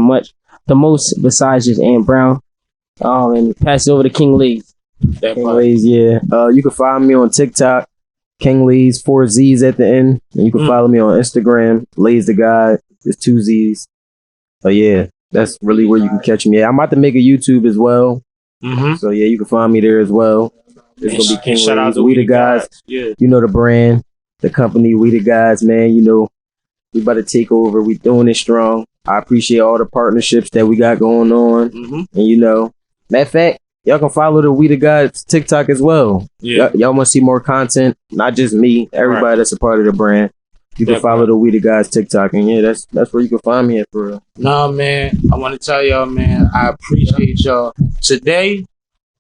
the most besides just Ant Brown. And pass it over to King Layzz. King Layzz, yeah. You can find me on TikTok, King Layzz, 4 Z's at the end. And you can follow me on Instagram, Layzz the Guy. There's 2 Z's. But yeah, that's really where you can catch me. Yeah, I'm about to make a YouTube as well. So yeah, you can find me there as well. It's gonna be King Layzz. We the Guys. Yeah. You know the brand, the company. We the Guys, man. You know we about to take over. We doing it strong. I appreciate all the partnerships that we got going on. And you know, matter of fact, y'all can follow the We the Guys TikTok as well. Yeah. Y'all want to see more content, not just me, everybody that's a part of the brand. You can follow the We the Guys TikTok, and yeah, that's where you can find me at for real. Nah, man, I want to tell y'all, man, I appreciate y'all today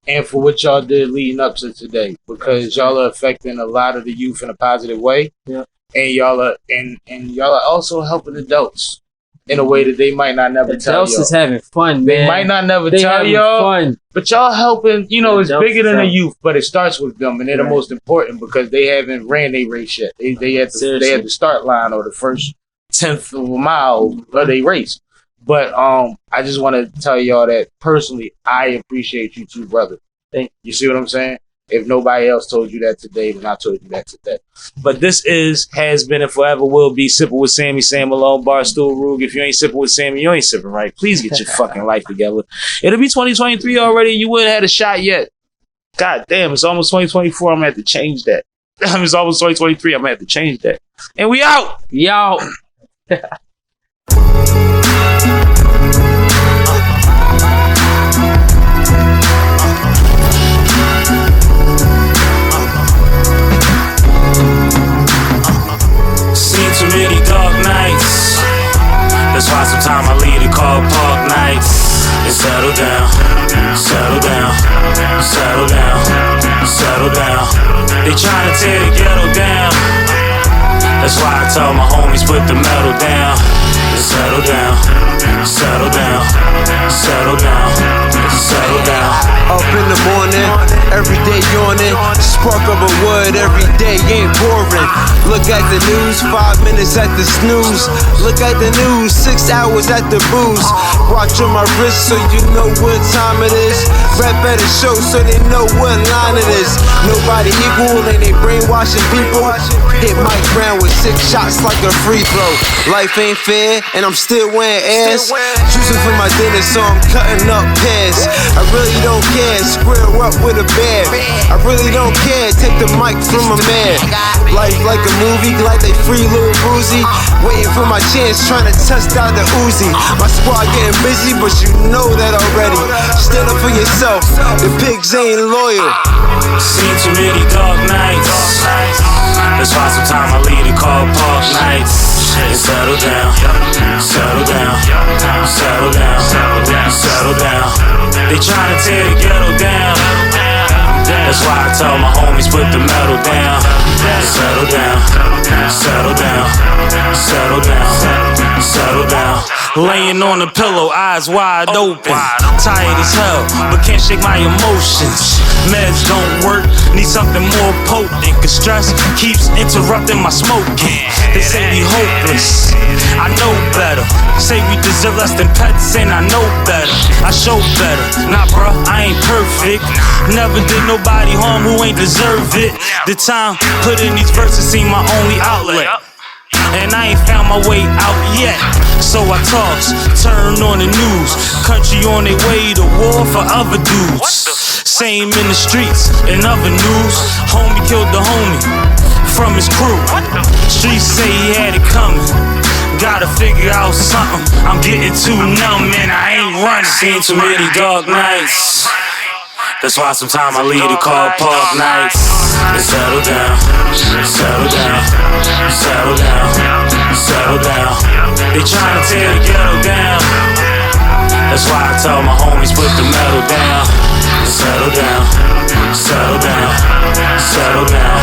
and for what y'all did leading up to today, because y'all are affecting a lot of the youth in a positive way. Yeah. And y'all are also helping adults in a way that they might not never tell y'all. Adults is having fun, man. They might not never tell y'all, fun. But y'all helping, you know, it's bigger than the youth, but it starts with them, and they're the most important because they haven't ran their race yet. They had the start line or the first 10th of a mile of their race. But I just want to tell y'all that personally, I appreciate you too, brother. You see what I'm saying? If nobody else told you that today, then I told you that today. But this has been, and forever will be Sippin' with Sammie, Sam Malone, Barstool, Rug. If you ain't sipping with Sammie, you ain't sipping right. Please get your fucking life together. It'll be 2023 already. You wouldn't have had a shot yet. God damn, it's almost 2024. I'm going to have to change that. It's almost 2023. I'm going to have to change that. And we out. Y'all. time I leave the car park nights and settle down, settle down, settle down, settle down. They tryna tear the ghetto down. That's why I tell my homies put the metal down and settle down, settle down, settle down, settle down. Up in the morning, every day yawning. Spark of a wood, every day ain't boring. Look at the news, 5 minutes at the snooze. Look at the news, 6 hours at the booze. Watch on my wrist so you know what time it is. Rap better show so they know what line it is. Nobody equal and they brainwashing people. Hit Mike Brown with 6 shots like a free throw. Life ain't fair and I'm still wearing ass. Juicing for my dinner so I'm cutting up pears. I really don't care, square up with a bear. I really don't care, take the mic from a man. Life like a movie, glad they free Lil Boozy. Waiting for my chance, trying to test out the Uzi. My squad getting busy, but you know that already. Stand up for yourself, the pigs ain't loyal. Seen too many dark nights. That's why sometimes I leave the car park nights and settle down, settle down, settle down, settle down. They tryna tear the ghetto down. That's why I tell my homies put the metal down. Settle down, settle down, settle down, settle down. Laying on the pillow, eyes wide open. Tired as hell, but can't shake my emotions. Meds don't work, need something more potent. Cause stress keeps interrupting my smoking. They say we hopeless, I know better. Say we deserve less than pets and I know better. I show better, nah bruh, I ain't perfect. Never did nobody harm who ain't deserve it. The time put in these verses seem my only outlet. And I ain't found my way out yet. So I toss, turn on the news. Country on their way to war for other dudes. Same in the streets, in other news. Homie killed the homie from his crew. Streets say he had it coming. Gotta figure out something. I'm getting too numb and I ain't running. Seen too many dark nights. That's why sometimes I leave the car park nights and settle down, settle down, settle down, settle down. They tryna tear the ghetto down. That's why I tell my homies put the metal down. Settle down, settle down, settle down.